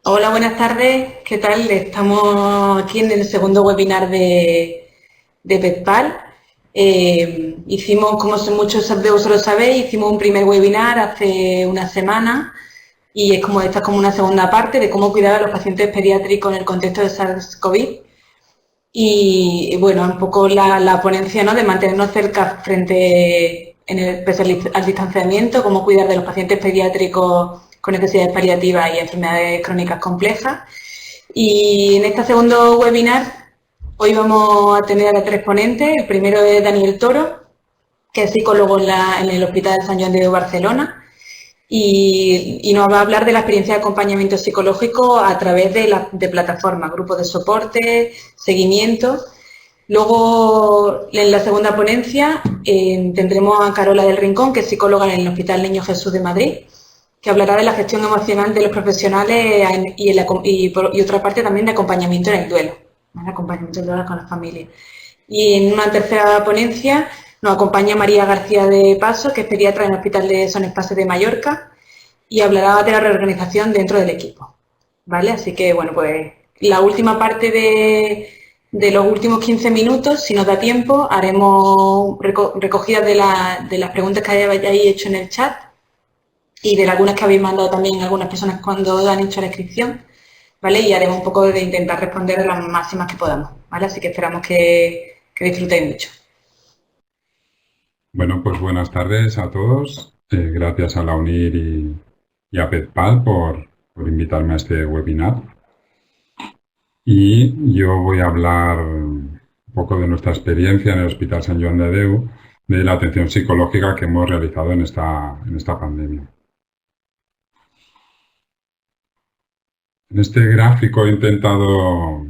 Hola, buenas tardes. ¿Qué tal? Estamos aquí en el segundo webinar de PEPAL. Hicimos, como muchos de vosotros sabéis, hicimos un primer webinar hace una semana y esta es como una segunda parte de cómo cuidar a los pacientes pediátricos en el contexto de SARS-CoV. Y bueno, un poco la ponencia, ¿no?, de mantenernos cerca pese al distanciamiento, cómo cuidar de los pacientes pediátricos con necesidades paliativas y enfermedades crónicas complejas. Y en este segundo webinar, hoy vamos a tener a tres ponentes. El primero es Daniel Toro, que es psicólogo en el Hospital de San Joan de Déu, Barcelona, y nos va a hablar de la experiencia de acompañamiento psicológico a través de plataformas, grupos de soporte, seguimiento. Luego, en la segunda ponencia, tendremos a Carola del Rincón, que es psicóloga en el Hospital Niño Jesús de Madrid, que hablará de la gestión emocional de los profesionales y otra parte también de acompañamiento en el duelo, ¿vale? Acompañamiento en el duelo con las familias. Y en una tercera ponencia nos acompaña María García de Paso, que es pediatra en el Hospital de Son Espacio de Mallorca, y hablará de la reorganización dentro del equipo, ¿vale? Así que, bueno, pues la última parte de los últimos 15 minutos, si nos da tiempo, haremos recogidas de las preguntas que hayáis hecho en el chat y de algunas que habéis mandado también algunas personas cuando han hecho la inscripción, ¿vale? Y haremos un poco de intentar responder de las máximas que podamos, ¿vale? Así que esperamos que disfrutéis mucho. Bueno, pues buenas tardes a todos. Gracias a la UNIR y a PEDPAL por invitarme a este webinar. Y yo voy a hablar un poco de nuestra experiencia en el Hospital Sant Joan de Déu, de la atención psicológica que hemos realizado en esta pandemia. En este gráfico he intentado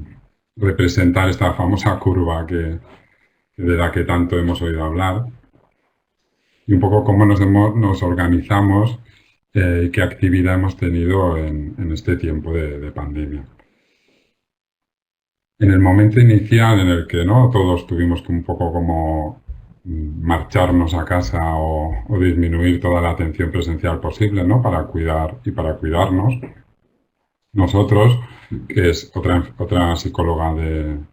representar esta famosa curva de la que tanto hemos oído hablar, y un poco cómo nos organizamos y qué actividad hemos tenido en este tiempo de pandemia. En el momento inicial en el que no todos tuvimos que un poco como marcharnos a casa o disminuir toda la atención presencial posible, ¿no?, para cuidar y para cuidarnos, nosotros, que es otra psicóloga del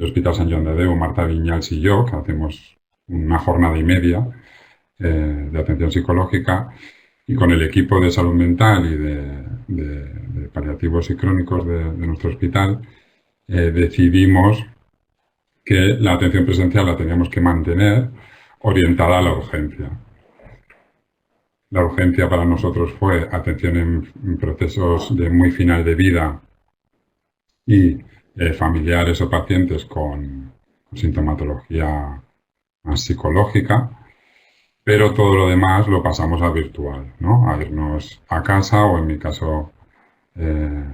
Hospital Sant Joan de Déu, Marta Viñals, y yo, que hacemos una jornada y media de atención psicológica, y con el equipo de salud mental y de paliativos y crónicos de nuestro hospital, decidimos que la atención presencial la teníamos que mantener orientada a la urgencia. La urgencia para nosotros fue atención en procesos de muy final de vida y familiares o pacientes con sintomatología más psicológica, pero todo lo demás lo pasamos a virtual, ¿no?, a irnos a casa o, en mi caso, eh,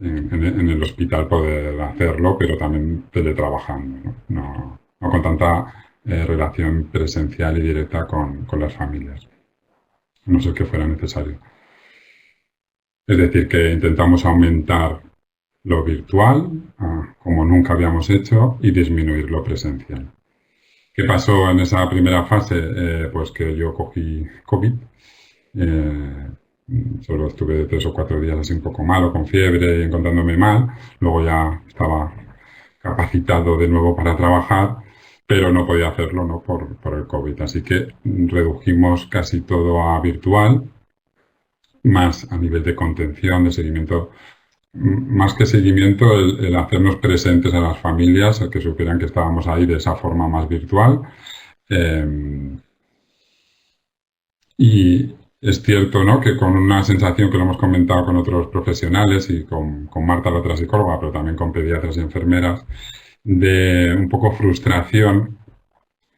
en el hospital poder hacerlo, pero también teletrabajando, no con tanta relación presencial y directa con las familias, a no ser que fuera necesario. Es decir, que intentamos aumentar lo virtual, como nunca habíamos hecho, y disminuir lo presencial. ¿Qué pasó en esa primera fase? Pues que yo cogí COVID. Eh, Solo estuve 3 o 4 días así un poco malo, con fiebre y encontrándome mal. Luego ya estaba capacitado de nuevo para trabajar, pero no podía hacerlo, ¿no?, por el COVID. Así que redujimos casi todo a virtual, más a nivel de contención, de seguimiento. Más que seguimiento, el hacernos presentes a las familias, el que supieran que estábamos ahí de esa forma más virtual. Y es cierto, ¿no?, que con una sensación que lo hemos comentado con otros profesionales y con Marta, la otra psicóloga, pero también con pediatras y enfermeras, de un poco frustración,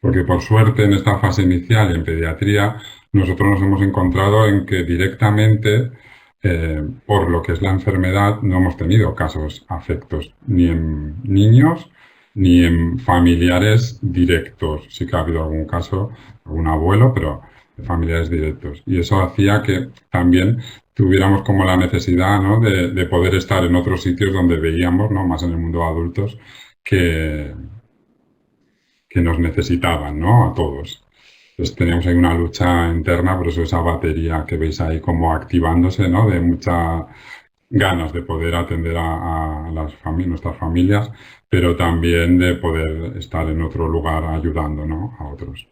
porque por suerte en esta fase inicial y en pediatría nosotros nos hemos encontrado en que directamente, por lo que es la enfermedad, no hemos tenido casos afectos ni en niños ni en familiares directos. Sí que ha habido algún caso, algún abuelo, pero de familiares directos. Y eso hacía que también tuviéramos como la necesidad, ¿no?, de poder estar en otros sitios donde veíamos, ¿no?, más en el mundo de adultos, que, que nos necesitaban, ¿no?, a todos. Entonces teníamos ahí una lucha interna, por eso esa batería que veis ahí como activándose, ¿no?, de mucha ganas de poder atender a nuestras familias, pero también de poder estar en otro lugar ayudando, ¿no?, a otros.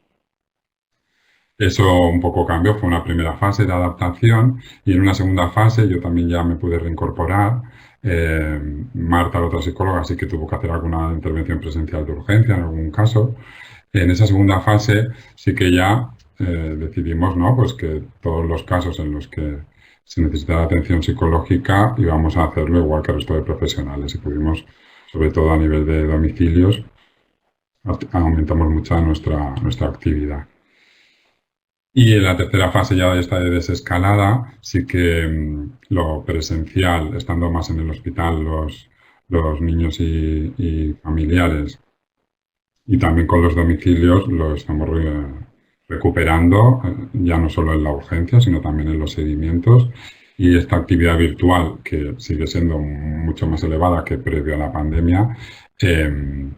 Eso un poco cambió, fue una primera fase de adaptación y en una segunda fase yo también ya me pude reincorporar. Marta, la otra psicóloga, sí que tuvo que hacer alguna intervención presencial de urgencia en algún caso. En esa segunda fase sí que ya decidimos, ¿no?, pues que todos los casos en los que se necesitaba atención psicológica íbamos a hacerlo igual que el resto de profesionales y pudimos, sobre todo a nivel de domicilios, aumentamos mucho nuestra actividad. Y en la tercera fase ya de esta de desescalada, sí que lo presencial, estando más en el hospital los niños y familiares, y también con los domicilios, lo estamos recuperando, ya no solo en la urgencia, sino también en los seguimientos. Y esta actividad virtual, que sigue siendo mucho más elevada que previo a la pandemia,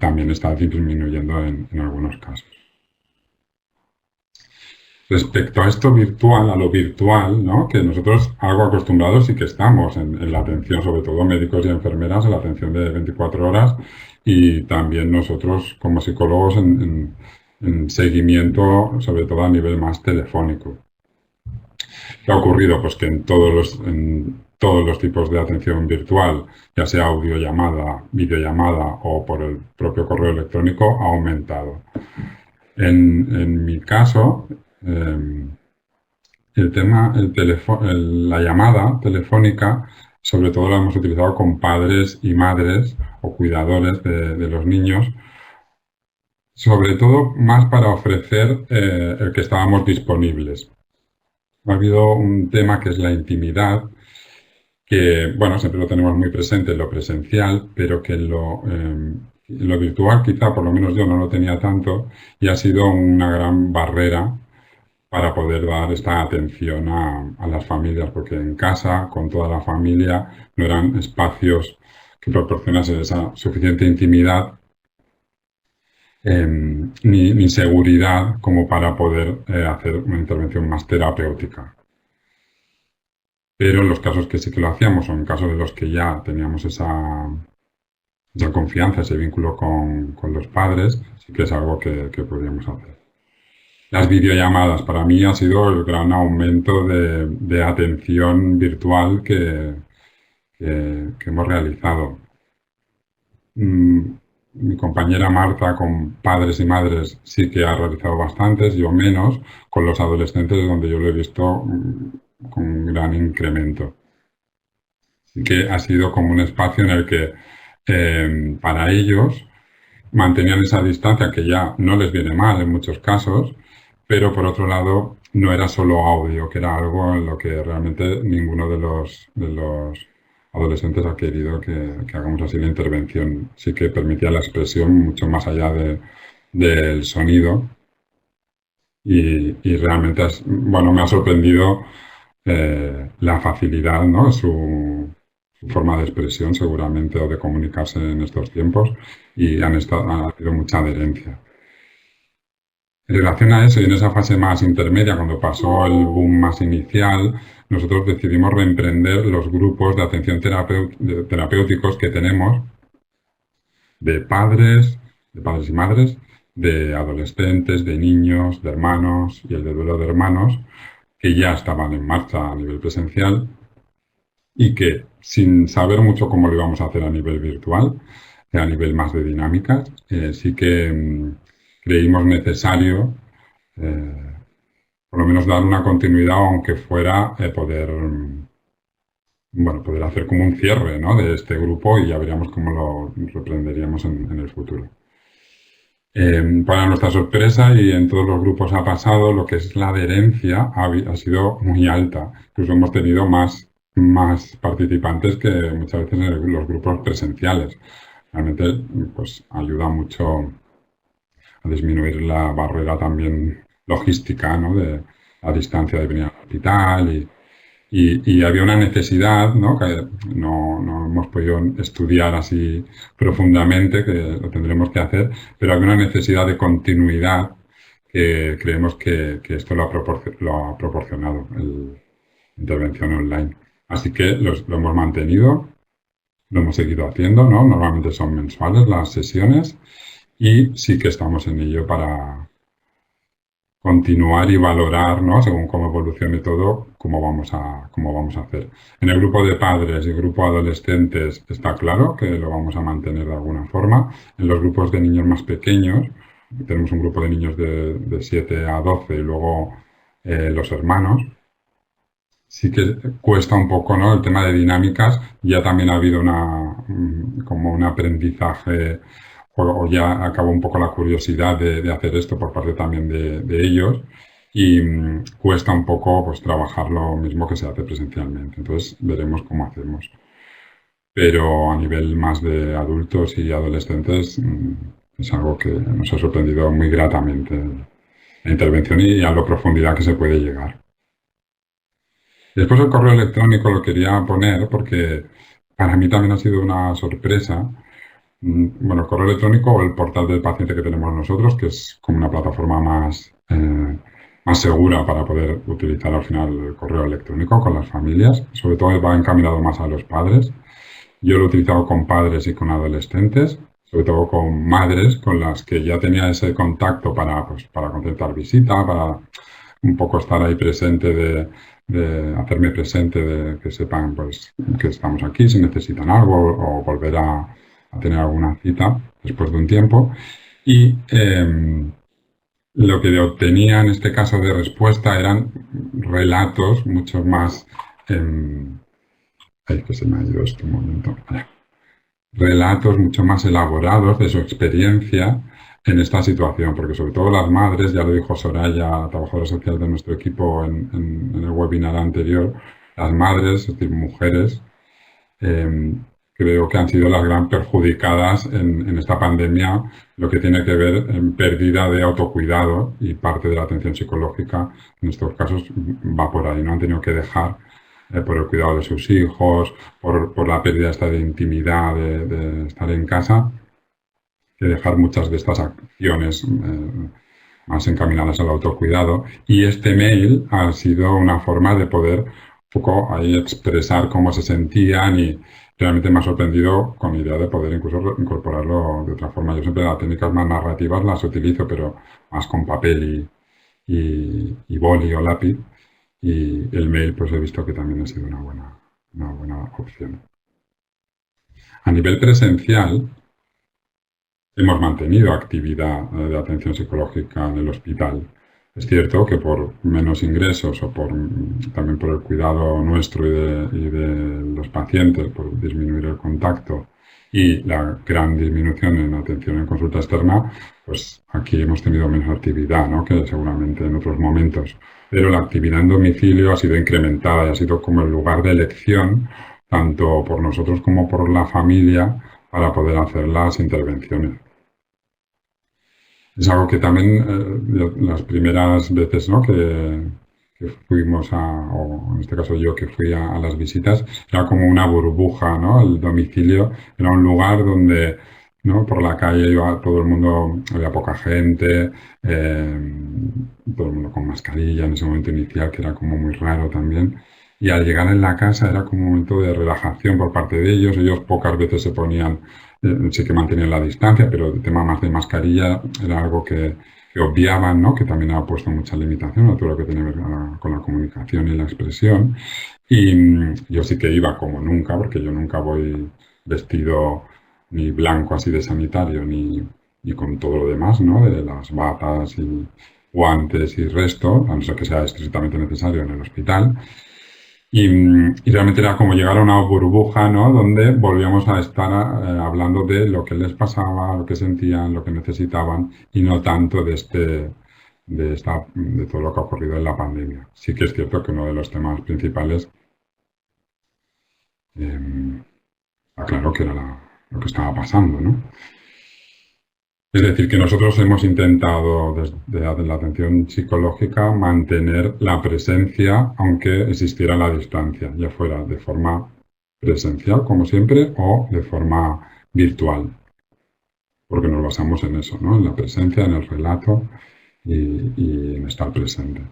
también está disminuyendo en algunos casos. Respecto a esto virtual, a lo virtual, ¿no?, que nosotros algo acostumbrados sí que estamos en la atención, sobre todo médicos y enfermeras, en la atención de 24 horas y también nosotros como psicólogos en seguimiento, sobre todo a nivel más telefónico. ¿Qué ha ocurrido? Pues que en todos los tipos de atención virtual, ya sea audiollamada, videollamada o por el propio correo electrónico, ha aumentado. En mi caso, la llamada telefónica, sobre todo la hemos utilizado con padres y madres o cuidadores de los niños, sobre todo más para ofrecer el que estábamos disponibles. Ha habido un tema que es la intimidad, que, bueno, siempre lo tenemos muy presente en lo presencial, pero que en lo virtual quizá, por lo menos yo no lo tenía tanto, y ha sido una gran barrera para poder dar esta atención a las familias, porque en casa, con toda la familia, no eran espacios que proporcionasen esa suficiente intimidad ni seguridad como para poder hacer una intervención más terapéutica. Pero en los casos que sí que lo hacíamos, o en casos de los que ya teníamos esa confianza, ese vínculo con los padres, sí que es algo que podíamos hacer. Las videollamadas para mí ha sido el gran aumento de atención virtual que hemos realizado. Mi compañera Marta con padres y madres sí que ha realizado bastantes, yo menos, con los adolescentes donde yo lo he visto con un gran incremento. Así que ha sido como un espacio en el que para ellos mantenían esa distancia que ya no les viene mal en muchos casos, pero por otro lado no era solo audio, que era algo en lo que realmente ninguno de los adolescentes ha querido que hagamos así la intervención. Sí que permitía la expresión mucho más allá del sonido y realmente bueno, me ha sorprendido la facilidad, ¿no?, su forma de expresión seguramente o de comunicarse en estos tiempos y ha habido mucha adherencia. En relación a eso y en esa fase más intermedia, cuando pasó el boom más inicial, nosotros decidimos reemprender los grupos de atención terapéuticos que tenemos de padres y madres, de adolescentes, de niños, de hermanos y el de duelo de hermanos, que ya estaban en marcha a nivel presencial y que, sin saber mucho cómo lo íbamos a hacer a nivel virtual, a nivel más de dinámicas, sí que creímos necesario por lo menos dar una continuidad, aunque fuera poder hacer como un cierre, ¿no?, de este grupo y ya veríamos cómo lo reprenderíamos en el futuro. Para nuestra sorpresa, y en todos los grupos ha pasado, lo que es la adherencia ha sido muy alta. Incluso hemos tenido más participantes que muchas veces en los grupos presenciales. Realmente pues ayuda mucho a disminuir la barrera también logística, ¿no?, de la distancia de venir al hospital y había una necesidad, ¿no?, que no hemos podido estudiar así profundamente, que lo tendremos que hacer, pero había una necesidad de continuidad que creemos que esto lo ha proporcionado la intervención online. Así que lo hemos mantenido, lo hemos seguido haciendo, ¿no? Normalmente son mensuales las sesiones y sí que estamos en ello para continuar y valorar, ¿no? Según cómo evolucione todo, cómo vamos a hacer. En el grupo de padres y grupo de adolescentes está claro que lo vamos a mantener de alguna forma. En los grupos de niños más pequeños, tenemos un grupo de niños de 7 a 12 y luego los hermanos. Sí que cuesta un poco, ¿no? El tema de dinámicas. Ya también ha habido como un aprendizaje o ya acabó un poco la curiosidad de hacer esto por parte también de ellos y cuesta un poco pues trabajar lo mismo que se hace presencialmente. Entonces veremos cómo hacemos. Pero a nivel más de adultos y adolescentes es algo que nos ha sorprendido muy gratamente la intervención y a la profundidad que se puede llegar. Después el correo electrónico lo quería poner porque para mí también ha sido una sorpresa. Bueno, el correo electrónico o el portal del paciente que tenemos nosotros, que es como una plataforma más segura para poder utilizar al final el correo electrónico con las familias. Sobre todo va encaminado más a los padres. Yo lo he utilizado con padres y con adolescentes, sobre todo con madres con las que ya tenía ese contacto para concertar visita, para un poco estar ahí presente de hacerme presente, de que sepan pues que estamos aquí si necesitan algo o volver a tener alguna cita después de un tiempo. Y lo que obtenía en este caso de respuesta eran relatos mucho más... ay, que se me ha ido este momento. Relatos mucho más elaborados de su experiencia en esta situación, porque sobre todo las madres, ya lo dijo Soraya, trabajadora social de nuestro equipo en el webinar anterior, las madres, es decir, mujeres, creo que han sido las gran perjudicadas en esta pandemia, lo que tiene que ver en pérdida de autocuidado y parte de la atención psicológica, en estos casos, va por ahí, no han tenido que dejar por el cuidado de sus hijos, por la pérdida esta de intimidad, de estar en casa, que dejar muchas de estas acciones más encaminadas al autocuidado. Y este mail ha sido una forma de poder un poco ahí expresar cómo se sentían y realmente me ha sorprendido con la idea de poder incluso incorporarlo de otra forma. Yo siempre las técnicas más narrativas las utilizo, pero más con papel y boli o lápiz. Y el mail, pues he visto que también ha sido una buena opción. A nivel presencial, hemos mantenido actividad de atención psicológica en el hospital. Es cierto que por menos ingresos o también por el cuidado nuestro y de los pacientes, por disminuir el contacto y la gran disminución en atención en consulta externa, pues aquí hemos tenido menos actividad, ¿no? Que seguramente en otros momentos. Pero la actividad en domicilio ha sido incrementada y ha sido como el lugar de elección, tanto por nosotros como por la familia, para poder hacer las intervenciones. Es algo que también las primeras veces, ¿no? que fuimos o en este caso yo que fui a las visitas, era como una burbuja, ¿no? El domicilio era un lugar donde, ¿no? Por la calle iba todo el mundo, había poca gente, todo el mundo con mascarilla en ese momento inicial, que era como muy raro también. Y al llegar en la casa era como un momento de relajación por parte de ellos. Ellos pocas veces se ponían, sí que mantenían la distancia, pero el tema más de mascarilla era algo que obviaban, ¿no? Que también ha puesto mucha limitación a todo lo que tiene que ver con la comunicación y la expresión. Y yo sí que iba como nunca, porque yo nunca voy vestido ni blanco así de sanitario, ni con todo lo demás, ¿no? De las batas y guantes y resto, a no ser que sea estrictamente necesario en el hospital. Y realmente era como llegar a una burbuja, ¿no? Donde volvíamos a estar hablando de lo que les pasaba, lo que sentían, lo que necesitaban y no tanto de todo lo que ha ocurrido en la pandemia. Sí que es cierto que uno de los temas principales, claro que era lo que estaba pasando, ¿no? Es decir, que nosotros hemos intentado desde la atención psicológica mantener la presencia aunque existiera la distancia, ya fuera de forma presencial, como siempre, o de forma virtual, porque nos basamos en eso, ¿no? En la presencia, en el relato y en estar presente.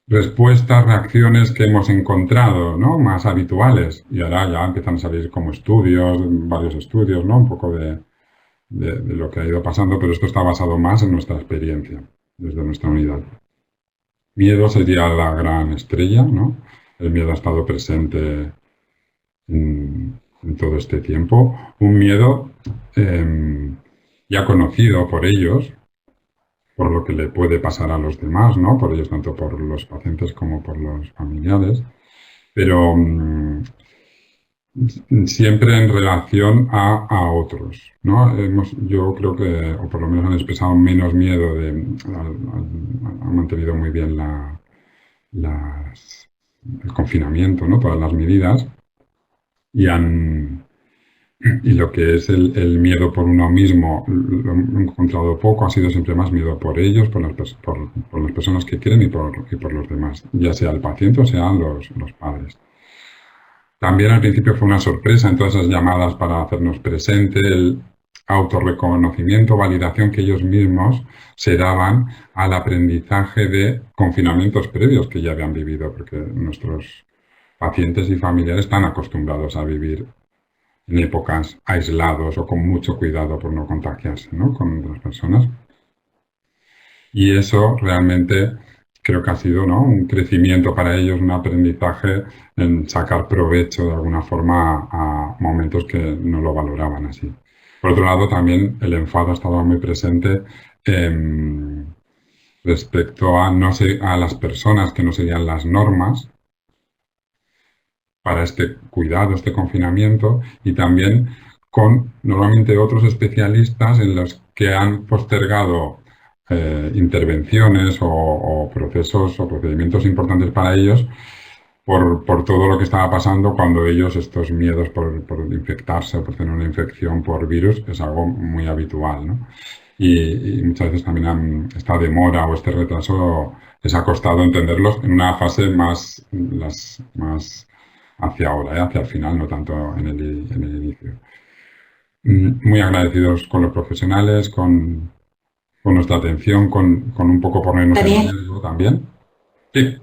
respuestas, reacciones que hemos encontrado, ¿no? Más habituales. Y ahora ya empiezan a salir como estudios, varios estudios, ¿no? Un poco de lo que ha ido pasando, pero esto está basado más en nuestra experiencia, desde nuestra unidad. Miedo sería la gran estrella, ¿no? El miedo ha estado presente en todo este tiempo. Un miedo ya conocido por ellos, por lo que le puede pasar a los demás, ¿no? Por ellos, tanto por los pacientes como por los familiares, pero siempre en relación a otros, ¿no? Yo creo que, o por lo menos han expresado menos miedo, han mantenido muy bien el confinamiento, ¿no? Todas las medidas, y lo que es el miedo por uno mismo lo he encontrado poco, ha sido siempre más miedo por ellos, por las personas que quieren y por los demás, ya sea el paciente o sean los padres. También al principio fue una sorpresa en todas esas llamadas para hacernos presente, el autorreconocimiento, validación que ellos mismos se daban al aprendizaje de confinamientos previos que ya habían vivido, porque nuestros pacientes y familiares están acostumbrados a vivir en épocas aislados o con mucho cuidado por no contagiarse, ¿no? Con otras personas. Y eso realmente creo que ha sido, ¿no? Un crecimiento para ellos, un aprendizaje en sacar provecho de alguna forma a momentos que no lo valoraban así. Por otro lado, también el enfado ha estado muy presente respecto a las personas que no seguían las normas para este cuidado, este confinamiento, y también con normalmente otros especialistas en los que han postergado intervenciones o procesos o procedimientos importantes para ellos por todo lo que estaba pasando cuando ellos, estos miedos por infectarse o por tener una infección por virus, es algo muy habitual, ¿no? Y muchas veces también esta demora o este retraso les ha costado entenderlos en una fase más hacia ahora, hacia el final, no tanto en el inicio. Muy agradecidos con los profesionales, con nuestra atención, con un poco ponernos en riesgo también. Sí,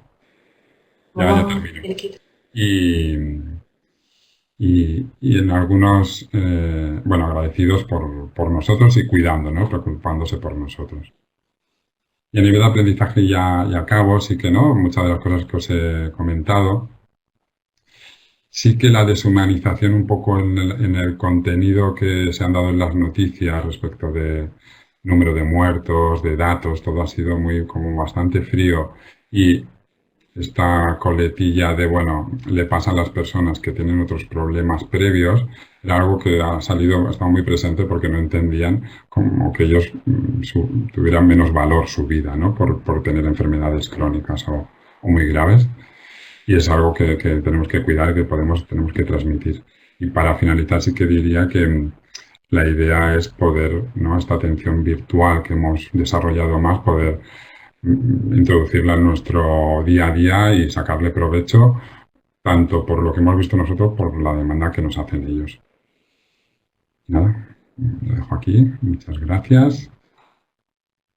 ya termino. Y en algunos, bueno, agradecidos por nosotros y cuidándonos, preocupándose por nosotros. Y a nivel de aprendizaje ya acabo, sí que no, muchas de las cosas que os he comentado. Sí que la deshumanización un poco en el contenido que se han dado en las noticias respecto de número de muertos, de datos, todo ha sido muy como bastante frío. Y esta coletilla de, bueno, le pasa a las personas que tienen otros problemas previos, era algo que ha estado muy presente porque no entendían como que ellos tuvieran menos valor su vida, ¿no? Por tener enfermedades crónicas o muy graves. Y es algo que tenemos que cuidar y que tenemos que transmitir. Y para finalizar sí que diría que la idea es poder, ¿no? Esta atención virtual que hemos desarrollado más, poder introducirla en nuestro día a día y sacarle provecho, tanto por lo que hemos visto nosotros, por la demanda que nos hacen ellos. Nada, lo dejo aquí. Muchas gracias.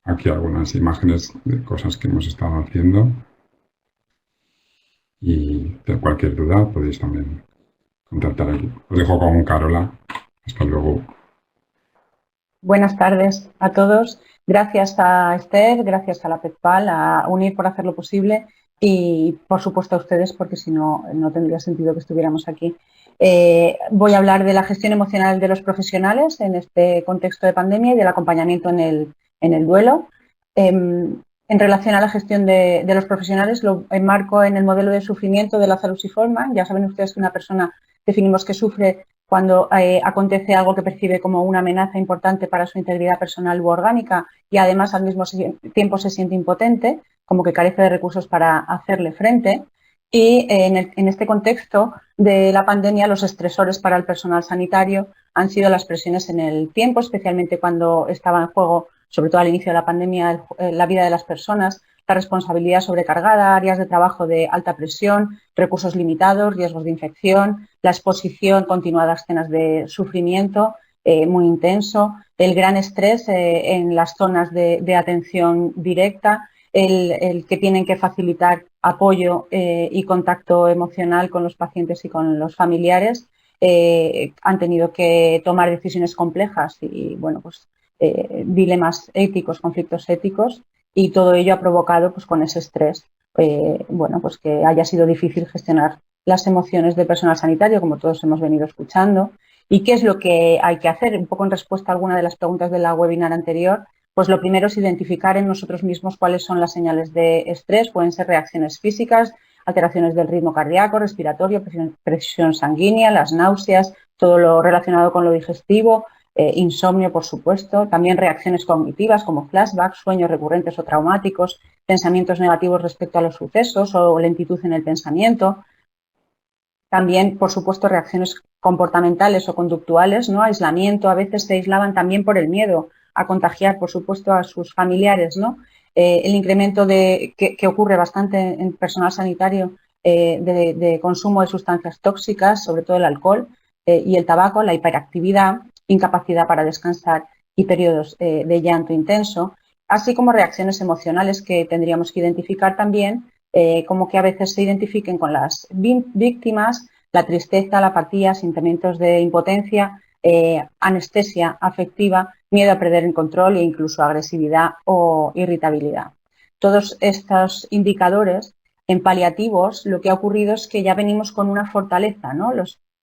Aquí algunas imágenes de cosas que hemos estado haciendo. Y de cualquier duda podéis también contactar aquí. Os dejo con Carola. Hasta luego. Buenas tardes a todos. Gracias a Esther, gracias a la PETPAL, a UNIR por hacer lo posible y, por supuesto, a ustedes, porque si no, no tendría sentido que estuviéramos aquí. Voy a hablar de la gestión emocional de los profesionales en este contexto de pandemia y del acompañamiento en el duelo. En relación a la gestión de los profesionales, lo enmarco en el modelo de sufrimiento de Lazarus y Folman. Ya saben ustedes que una persona definimos que sufre cuando acontece algo que percibe como una amenaza importante para su integridad personal u orgánica y además al mismo tiempo se siente impotente, como que carece de recursos para hacerle frente. Y en este contexto de la pandemia, los estresores para el personal sanitario han sido las presiones en el tiempo, especialmente cuando estaba en juego, sobre todo al inicio de la pandemia, la vida de las personas, la responsabilidad sobrecargada, áreas de trabajo de alta presión, recursos limitados, riesgos de infección, la exposición continuada a escenas de sufrimiento muy intenso, el gran estrés en las zonas de atención directa, el que tienen que facilitar apoyo y contacto emocional con los pacientes y con los familiares, han tenido que tomar decisiones complejas y, bueno, pues dilemas éticos, conflictos éticos, y todo ello ha provocado, pues, con ese estrés, bueno, pues que haya sido difícil gestionar las emociones del personal sanitario, como todos hemos venido escuchando. ¿Y qué es lo que hay que hacer? Un poco en respuesta a alguna de las preguntas de la webinar anterior, pues lo primero es identificar en nosotros mismos cuáles son las señales de estrés. Pueden ser reacciones físicas, alteraciones del ritmo cardíaco, respiratorio, presión sanguínea, las náuseas, todo lo relacionado con lo digestivo, insomnio, por supuesto, también reacciones cognitivas como flashbacks, sueños recurrentes o traumáticos, pensamientos negativos respecto a los sucesos o lentitud en el pensamiento. También, por supuesto, reacciones comportamentales o conductuales, ¿no? Aislamiento, a veces se aislaban también por el miedo a contagiar, por supuesto, a sus familiares, ¿no? El incremento que ocurre bastante en personal sanitario de consumo de sustancias tóxicas, sobre todo el alcohol y el tabaco, la hiperactividad, incapacidad para descansar y periodos de llanto intenso, así como reacciones emocionales que tendríamos que identificar también, como que a veces se identifiquen con las víctimas, la tristeza, la apatía, sentimientos de impotencia, anestesia afectiva, miedo a perder el control e incluso agresividad o irritabilidad. Todos estos indicadores en paliativos, lo que ha ocurrido es que ya venimos con una fortaleza, ¿no?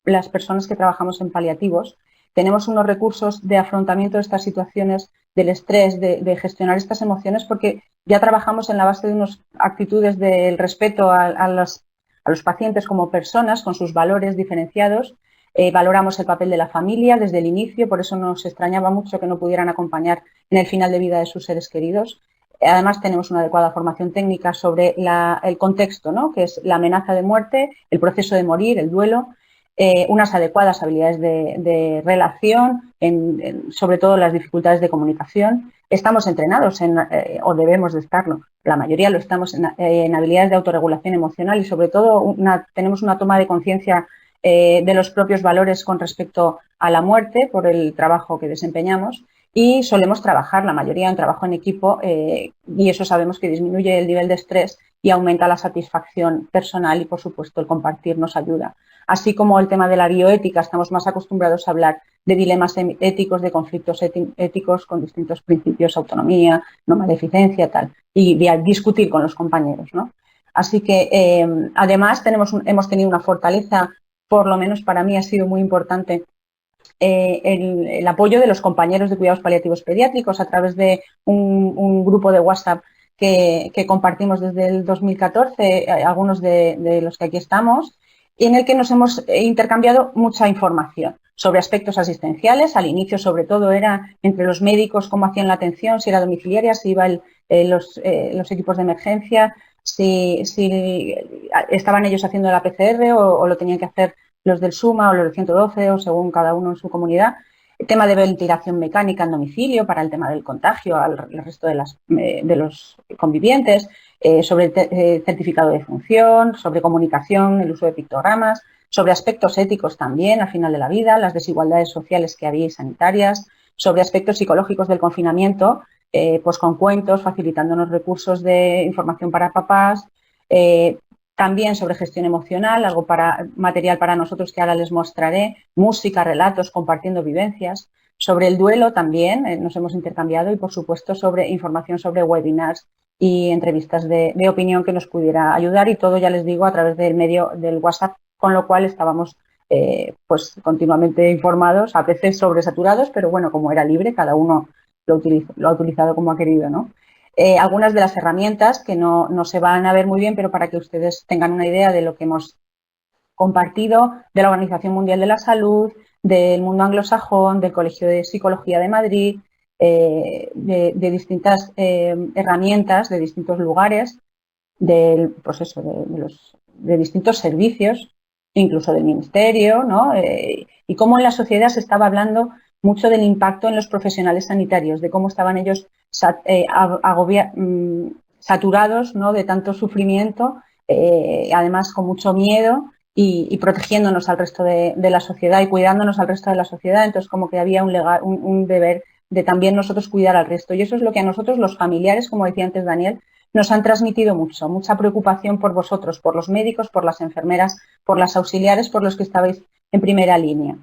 Las personas que trabajamos en paliativos tenemos unos recursos de afrontamiento de estas situaciones del estrés, de gestionar estas emociones, porque ya trabajamos en la base de unas actitudes del respeto a los pacientes como personas, con sus valores diferenciados. Valoramos el papel de la familia desde el inicio, por eso nos extrañaba mucho que no pudieran acompañar en el final de vida de sus seres queridos. Además, tenemos una adecuada formación técnica sobre el contexto, ¿no? Que es la amenaza de muerte, el proceso de morir, el duelo, unas adecuadas habilidades de relación, sobre todo las dificultades de comunicación. Estamos entrenados o debemos de estarlo, la mayoría lo estamos en habilidades de autorregulación emocional y sobre todo tenemos una toma de conciencia de los propios valores con respecto a la muerte por el trabajo que desempeñamos, y solemos trabajar, la mayoría, en trabajo en equipo, y eso sabemos que disminuye el nivel de estrés y aumenta la satisfacción personal y, por supuesto, el compartir nos ayuda. Así como el tema de la bioética, estamos más acostumbrados a hablar de dilemas éticos, de conflictos éticos con distintos principios, autonomía, no maleficencia, tal, y de discutir con los compañeros, ¿no? Así que, además, hemos tenido una fortaleza, por lo menos para mí ha sido muy importante, el apoyo de los compañeros de cuidados paliativos pediátricos a través de un grupo de WhatsApp que compartimos desde el 2014, algunos de los que aquí estamos, y en el que nos hemos intercambiado mucha información sobre aspectos asistenciales. Al inicio, sobre todo, era entre los médicos cómo hacían la atención, si era domiciliaria, si iban los equipos de emergencia, si estaban ellos haciendo la PCR o lo tenían que hacer los del SUMA o los del 112 o según cada uno en su comunidad. El tema de ventilación mecánica en domicilio para el tema del contagio al resto de los convivientes, sobre certificado de función, sobre comunicación, el uso de pictogramas, sobre aspectos éticos también al final de la vida, las desigualdades sociales que había y sanitarias, sobre aspectos psicológicos del confinamiento, pues con cuentos, facilitándonos recursos de información para papás, también sobre gestión emocional, algo material para nosotros que ahora les mostraré, música, relatos, compartiendo vivencias. Sobre el duelo también nos hemos intercambiado y, por supuesto, sobre información sobre webinars y entrevistas de opinión que nos pudiera ayudar, y todo, ya les digo, a través del medio del WhatsApp, con lo cual estábamos pues continuamente informados, a veces sobresaturados, pero bueno, como era libre, cada uno lo ha utilizado como ha querido, ¿no? Algunas de las herramientas que no se van a ver muy bien, pero para que ustedes tengan una idea de lo que hemos compartido, de la Organización Mundial de la Salud, del mundo anglosajón, del Colegio de Psicología de Madrid, de distintas herramientas de distintos lugares, pues eso, de distintos servicios, incluso del Ministerio, ¿no? Y cómo en la sociedad se estaba hablando mucho del impacto en los profesionales sanitarios, de cómo estaban ellos saturados, ¿no?, de tanto sufrimiento, además con mucho miedo y protegiéndonos al resto de la sociedad y cuidándonos al resto de la sociedad. Entonces, como que había un deber de también nosotros cuidar al resto. Y eso es lo que a nosotros, los familiares, como decía antes Daniel, nos han transmitido mucha preocupación por vosotros, por los médicos, por las enfermeras, por las auxiliares, por los que estabais en primera línea.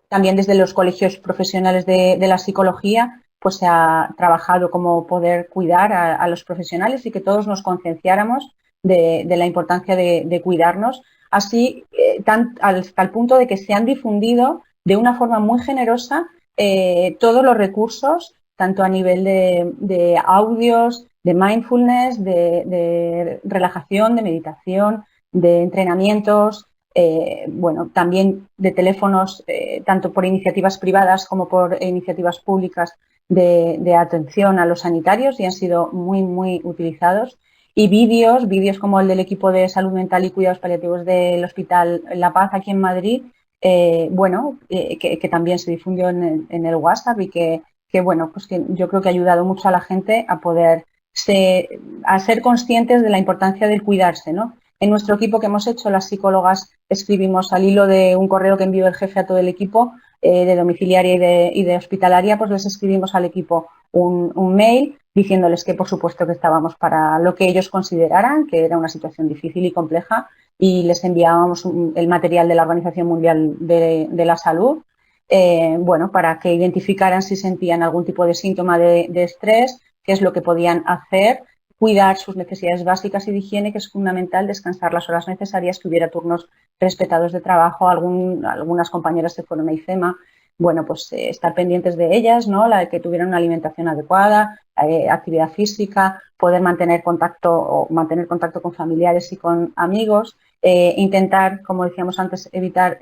También desde los colegios profesionales de la psicología, pues se ha trabajado como poder cuidar a los profesionales y que todos nos concienciáramos de la importancia de cuidarnos, así hasta el punto de que se han difundido de una forma muy generosa todos los recursos, tanto a nivel de audios, de mindfulness, de relajación, de meditación, de entrenamientos, bueno, también de teléfonos, tanto por iniciativas privadas como por iniciativas públicas de atención a los sanitarios, y han sido muy utilizados. Y vídeos como el del equipo de salud mental y cuidados paliativos del Hospital La Paz aquí en Madrid, bueno, que también se difundió en el WhatsApp y que bueno, pues que yo creo que ha ayudado mucho a la gente a poder a ser conscientes de la importancia del cuidarse, ¿no? En nuestro equipo que hemos hecho, las psicólogas escribimos al hilo de un correo que envió el jefe a todo el equipo de domiciliaria y de hospitalaria, pues les escribimos al equipo un mail diciéndoles que por supuesto que estábamos para lo que ellos consideraran, que era una situación difícil y compleja, y les enviábamos el material de la Organización Mundial de la Salud, bueno, para que identificaran si sentían algún tipo de síntoma de estrés, qué es lo que podían hacer, cuidar sus necesidades básicas y de higiene, que es fundamental, descansar las horas necesarias, que hubiera turnos respetados de trabajo, algunas compañeras se fueron a IFEMA, bueno, pues estar pendientes de ellas, ¿no? La de que tuvieran una alimentación adecuada, actividad física, poder mantener contacto con familiares y con amigos, intentar, como decíamos antes, evitar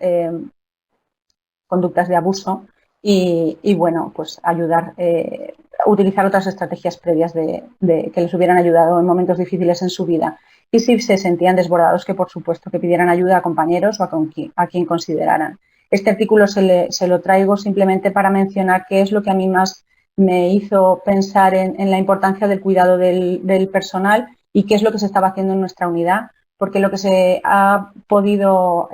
conductas de abuso y bueno, pues ayudar a utilizar otras estrategias previas que les hubieran ayudado en momentos difíciles en su vida. Y si se sentían desbordados, que por supuesto que pidieran ayuda a compañeros o a quien consideraran. Este artículo se lo traigo simplemente para mencionar qué es lo que a mí más me hizo pensar en la importancia del cuidado del personal y qué es lo que se estaba haciendo en nuestra unidad, porque lo que se ha podido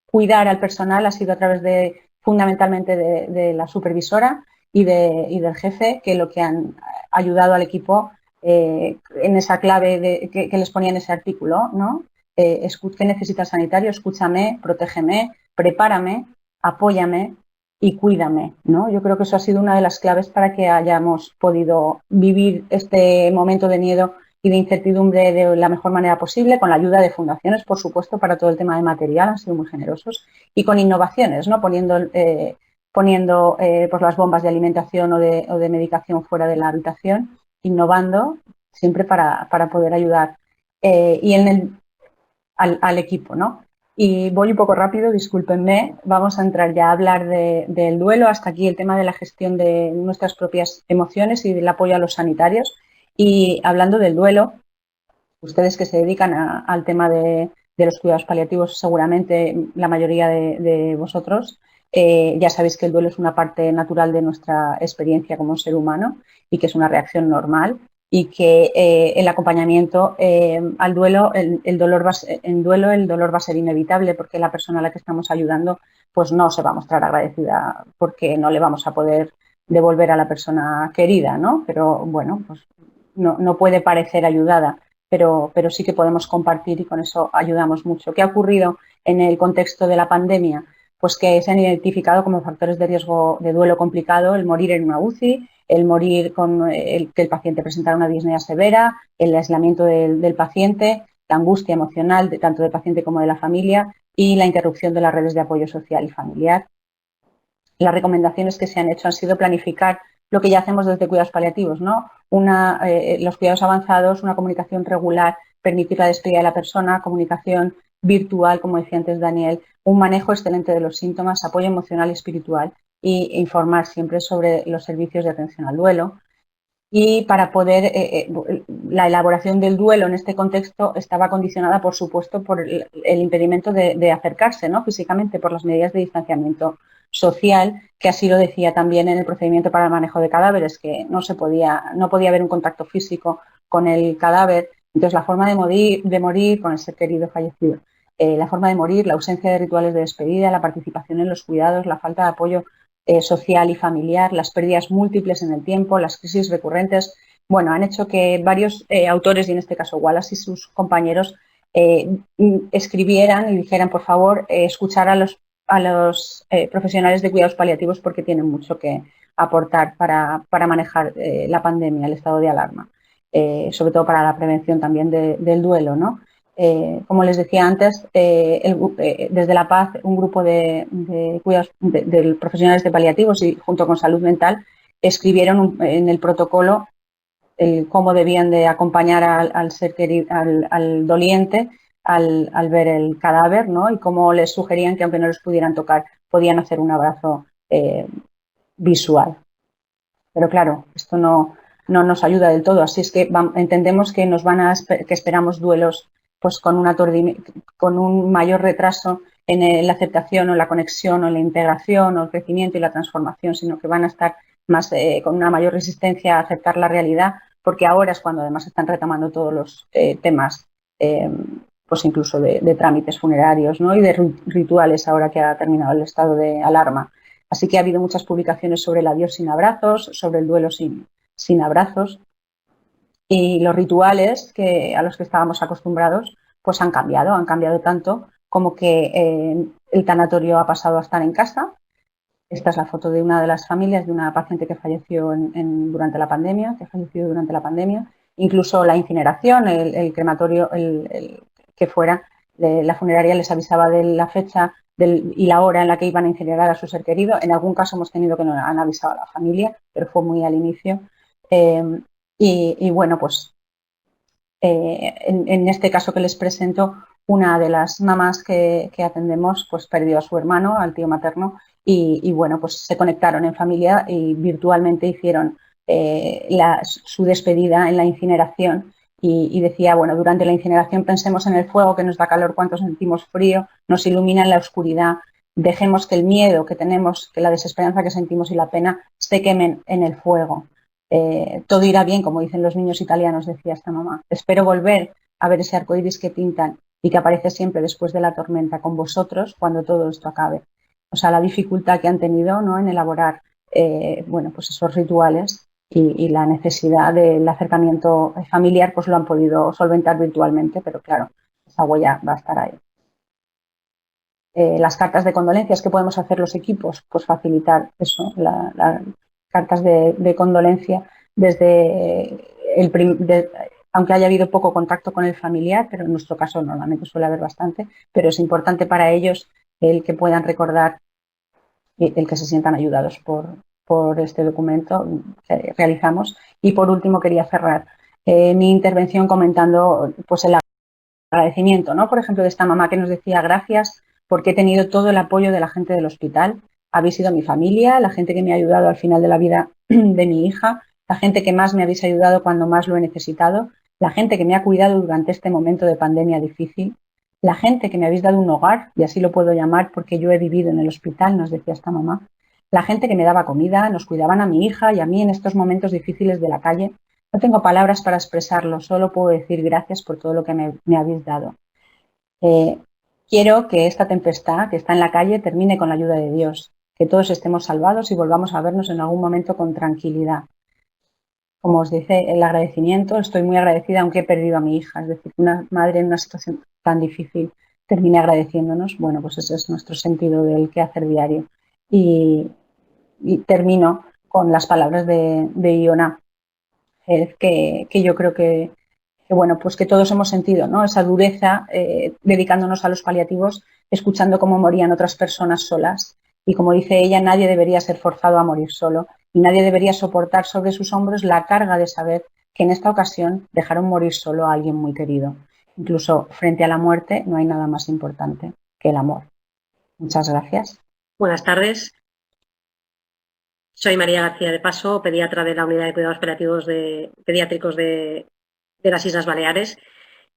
cuidar al personal ha sido a través fundamentalmente de la supervisora y del jefe, que lo que han ayudado al equipo en esa clave que les ponía en ese artículo, ¿no? ¿Qué necesita el sanitario? Escúchame, protégeme, prepárame, apóyame y cuídame, ¿no? Yo creo que eso ha sido una de las claves para que hayamos podido vivir este momento de miedo y de incertidumbre de la mejor manera posible, con la ayuda de fundaciones, por supuesto, para todo el tema de material, han sido muy generosos, y con innovaciones, ¿no? Poniendo pues las bombas de alimentación o de medicación fuera de la habitación, innovando siempre para poder ayudar y al equipo, ¿no? Y voy un poco rápido, discúlpenme, vamos a entrar ya a hablar del duelo. Hasta aquí el tema de la gestión de nuestras propias emociones y del apoyo a los sanitarios. Y hablando del duelo, ustedes que se dedican al tema de los cuidados paliativos, seguramente la mayoría de vosotros, ya sabéis que el duelo es una parte natural de nuestra experiencia como ser humano y que es una reacción normal, y que el acompañamiento al duelo, el dolor va a ser inevitable, porque la persona a la que estamos ayudando pues no se va a mostrar agradecida porque no le vamos a poder devolver a la persona querida, ¿no? Pero bueno, pues no puede parecer ayudada, pero sí que podemos compartir y con eso ayudamos mucho. ¿Qué ha ocurrido en el contexto de la pandemia? Pues que se han identificado como factores de riesgo de duelo complicado el morir en una UCI, el morir que el paciente presentara una disnea severa, el aislamiento del paciente, la angustia emocional tanto del paciente como de la familia y la interrupción de las redes de apoyo social y familiar. Las recomendaciones que se han hecho han sido planificar lo que ya hacemos desde cuidados paliativos, ¿no? Los cuidados avanzados, una comunicación regular, permitir la despedida de la persona, comunicación virtual, como decía antes Daniel, un manejo excelente de los síntomas, apoyo emocional y espiritual, e informar siempre sobre los servicios de atención al duelo. Y para poder, la elaboración del duelo en este contexto estaba condicionada, por supuesto, por el impedimento de acercarse, ¿no? Físicamente, por las medidas de distanciamiento social, que así lo decía también en el procedimiento para el manejo de cadáveres, que no podía haber un contacto físico con el cadáver. Entonces, la forma de morir con el ser querido fallecido, la forma de morir, la ausencia de rituales de despedida, la participación en los cuidados, la falta de apoyo social y familiar, las pérdidas múltiples en el tiempo, las crisis recurrentes, bueno, han hecho que varios autores, y en este caso Wallace y sus compañeros, escribieran y dijeran, por favor, escuchar a los profesionales de cuidados paliativos porque tienen mucho que aportar para manejar la pandemia, el estado de alarma, sobre todo para la prevención también del duelo, ¿no? Como les decía antes, desde La Paz, un grupo de cuidados de profesionales de paliativos y junto con salud mental escribieron en el protocolo cómo debían de acompañar al ser querido, al doliente al ver el cadáver, ¿no? Y cómo les sugerían que aunque no les pudieran tocar, podían hacer un abrazo visual. Pero claro, esto no nos ayuda del todo, así es que entendemos que que esperamos duelos pues con un mayor retraso en la aceptación o la conexión o la integración o el crecimiento y la transformación, sino que van a estar más con una mayor resistencia a aceptar la realidad, porque ahora es cuando además están retomando todos los temas, pues incluso de trámites funerarios, ¿no? Y de rituales ahora que ha terminado el estado de alarma. Así que ha habido muchas publicaciones sobre el adiós sin abrazos, sobre el duelo sin abrazos, y los rituales a los que estábamos acostumbrados pues han cambiado tanto como que el tanatorio ha pasado a estar en casa. Esta es la foto de una de las familias de una paciente que falleció durante la pandemia, Incluso la incineración, el crematorio, el que fuera, la funeraria les avisaba de la fecha y la hora en la que iban a incinerar a su ser querido. En algún caso hemos tenido que nos han avisado a la familia, pero fue muy al inicio. Y bueno, pues en este caso que les presento, una de las mamás que atendemos pues perdió a su hermano, al tío materno, y bueno, pues se conectaron en familia y virtualmente hicieron su despedida en la incineración y decía, bueno, durante la incineración pensemos en el fuego que nos da calor cuando sentimos frío, nos ilumina en la oscuridad, dejemos que el miedo que tenemos, que la desesperanza que sentimos y la pena se quemen en el fuego. Todo irá bien, como dicen los niños italianos, decía esta mamá. Espero volver a ver ese arcoíris que pintan y que aparece siempre después de la tormenta con vosotros cuando todo esto acabe. O sea, la dificultad que han tenido, ¿no?, en elaborar bueno, pues esos rituales y la necesidad del acercamiento familiar, pues lo han podido solventar virtualmente, pero claro, esa huella va a estar ahí. Las cartas de condolencias que podemos hacer los equipos, pues facilitar eso, cartas de condolencia aunque haya habido poco contacto con el familiar, pero en nuestro caso normalmente suele haber bastante, pero es importante para ellos el que puedan recordar y el que se sientan ayudados por este documento que realizamos. Y por último quería cerrar mi intervención comentando pues el agradecimiento, ¿no? Por ejemplo, de esta mamá que nos decía gracias porque he tenido todo el apoyo de la gente del hospital. Habéis sido mi familia, la gente que me ha ayudado al final de la vida de mi hija, la gente que más me habéis ayudado cuando más lo he necesitado, la gente que me ha cuidado durante este momento de pandemia difícil, la gente que me habéis dado un hogar, y así lo puedo llamar porque yo he vivido en el hospital, nos decía esta mamá, la gente que me daba comida, nos cuidaban a mi hija y a mí en estos momentos difíciles de la calle. No tengo palabras para expresarlo, solo puedo decir gracias por todo lo que me habéis dado. Quiero que esta tempestad que está en la calle termine con la ayuda de Dios, que todos estemos salvados y volvamos a vernos en algún momento con tranquilidad. Como os dice, el agradecimiento, estoy muy agradecida aunque he perdido a mi hija, es decir, una madre en una situación tan difícil termine agradeciéndonos. Bueno, pues ese es nuestro sentido del quehacer diario. Y termino con las palabras de Iona, que yo creo que bueno, pues que todos hemos sentido, ¿no?, esa dureza dedicándonos a los paliativos, escuchando cómo morían otras personas solas. Y como dice ella, nadie debería ser forzado a morir solo y nadie debería soportar sobre sus hombros la carga de saber que en esta ocasión dejaron morir solo a alguien muy querido. Incluso frente a la muerte no hay nada más importante que el amor. Muchas gracias. Buenas tardes. Soy María García de Paso, pediatra de la Unidad de Cuidados Pediátricos de las Islas Baleares.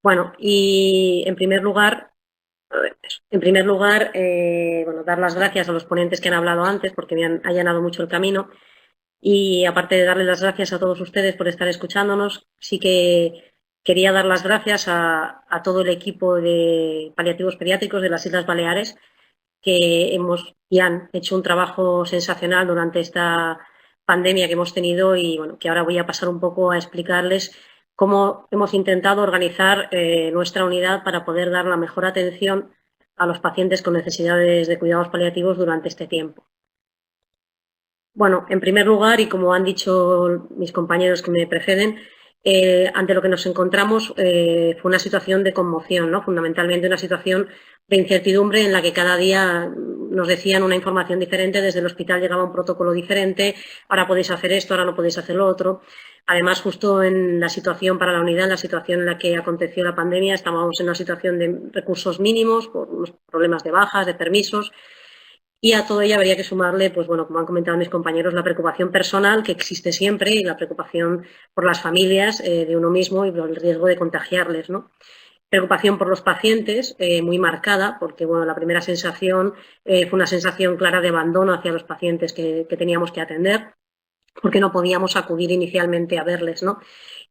Bueno, y en primer lugar, bueno, dar las gracias a los ponentes que han hablado antes porque me han allanado mucho el camino, y aparte de darles las gracias a todos ustedes por estar escuchándonos, sí que quería dar las gracias a todo el equipo de paliativos pediátricos de las Islas Baleares que han hecho un trabajo sensacional durante esta pandemia que hemos tenido y bueno, que ahora voy a pasar un poco a explicarles cómo hemos intentado organizar nuestra unidad para poder dar la mejor atención a los pacientes con necesidades de cuidados paliativos durante este tiempo. Bueno, en primer lugar, y como han dicho mis compañeros que me preceden, ante lo que nos encontramos fue una situación de conmoción, ¿no? Fundamentalmente una situación de incertidumbre en la que cada día nos decían una información diferente, desde el hospital llegaba un protocolo diferente, ahora podéis hacer esto, ahora no podéis hacer lo otro. Además, justo en la situación para la unidad, en la situación en la que aconteció la pandemia, estábamos en una situación de recursos mínimos, por unos problemas de bajas, de permisos, y a todo ello habría que sumarle, pues bueno, como han comentado mis compañeros, la preocupación personal que existe siempre y la preocupación por las familias de uno mismo y por el riesgo de contagiarles, ¿no? Preocupación por los pacientes, muy marcada, porque bueno, la primera sensación fue una sensación clara de abandono hacia los pacientes que teníamos que atender, porque no podíamos acudir inicialmente a verles, ¿no?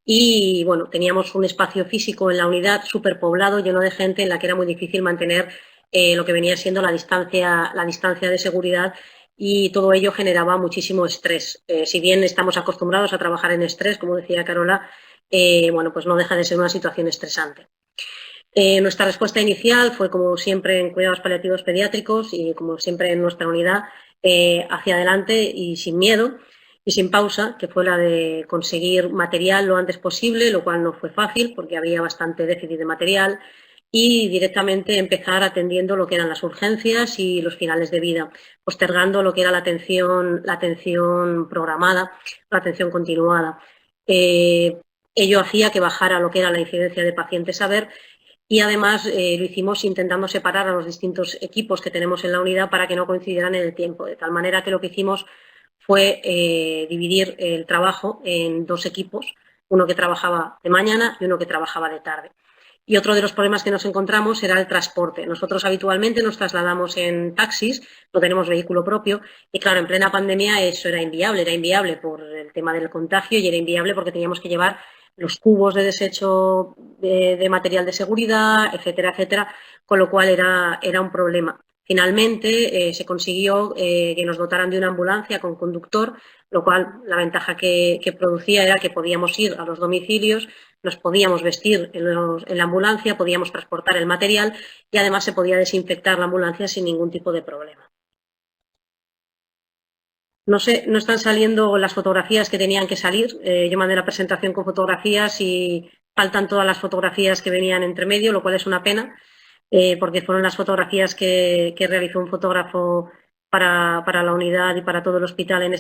Y bueno, teníamos un espacio físico en la unidad superpoblado, lleno de gente, en la que era muy difícil mantener lo que venía siendo la distancia de seguridad, y todo ello generaba muchísimo estrés. Si bien estamos acostumbrados a trabajar en estrés, como decía Carola, bueno, pues no deja de ser una situación estresante. Nuestra respuesta inicial fue, como siempre en cuidados paliativos pediátricos y como siempre en nuestra unidad, hacia adelante y sin miedo y sin pausa, que fue la de conseguir material lo antes posible, lo cual no fue fácil porque había bastante déficit de material, y directamente empezar atendiendo lo que eran las urgencias y los finales de vida, postergando lo que era la atención programada, la atención continuada. Ello hacía que bajara lo que era la incidencia de pacientes a ver, y además lo hicimos intentando separar a los distintos equipos que tenemos en la unidad para que no coincidieran en el tiempo, de tal manera que lo que hicimos fue dividir el trabajo en dos equipos, uno que trabajaba de mañana y uno que trabajaba de tarde. Y otro de los problemas que nos encontramos era el transporte. Nosotros habitualmente nos trasladamos en taxis, no tenemos vehículo propio, y claro, en plena pandemia eso era inviable por el tema del contagio y era inviable porque teníamos que llevar los cubos de desecho de material de seguridad, etcétera, etcétera, con lo cual era un problema. Finalmente se consiguió que nos dotaran de una ambulancia con conductor, lo cual la ventaja que producía era que podíamos ir a los domicilios, nos podíamos vestir en la ambulancia, podíamos transportar el material y además se podía desinfectar la ambulancia sin ningún tipo de problema. No sé, no están saliendo las fotografías que tenían que salir. Yo mandé la presentación con fotografías y faltan todas las fotografías que venían entre medio, lo cual es una pena, porque fueron las fotografías que realizó un fotógrafo para la unidad y para todo el hospital en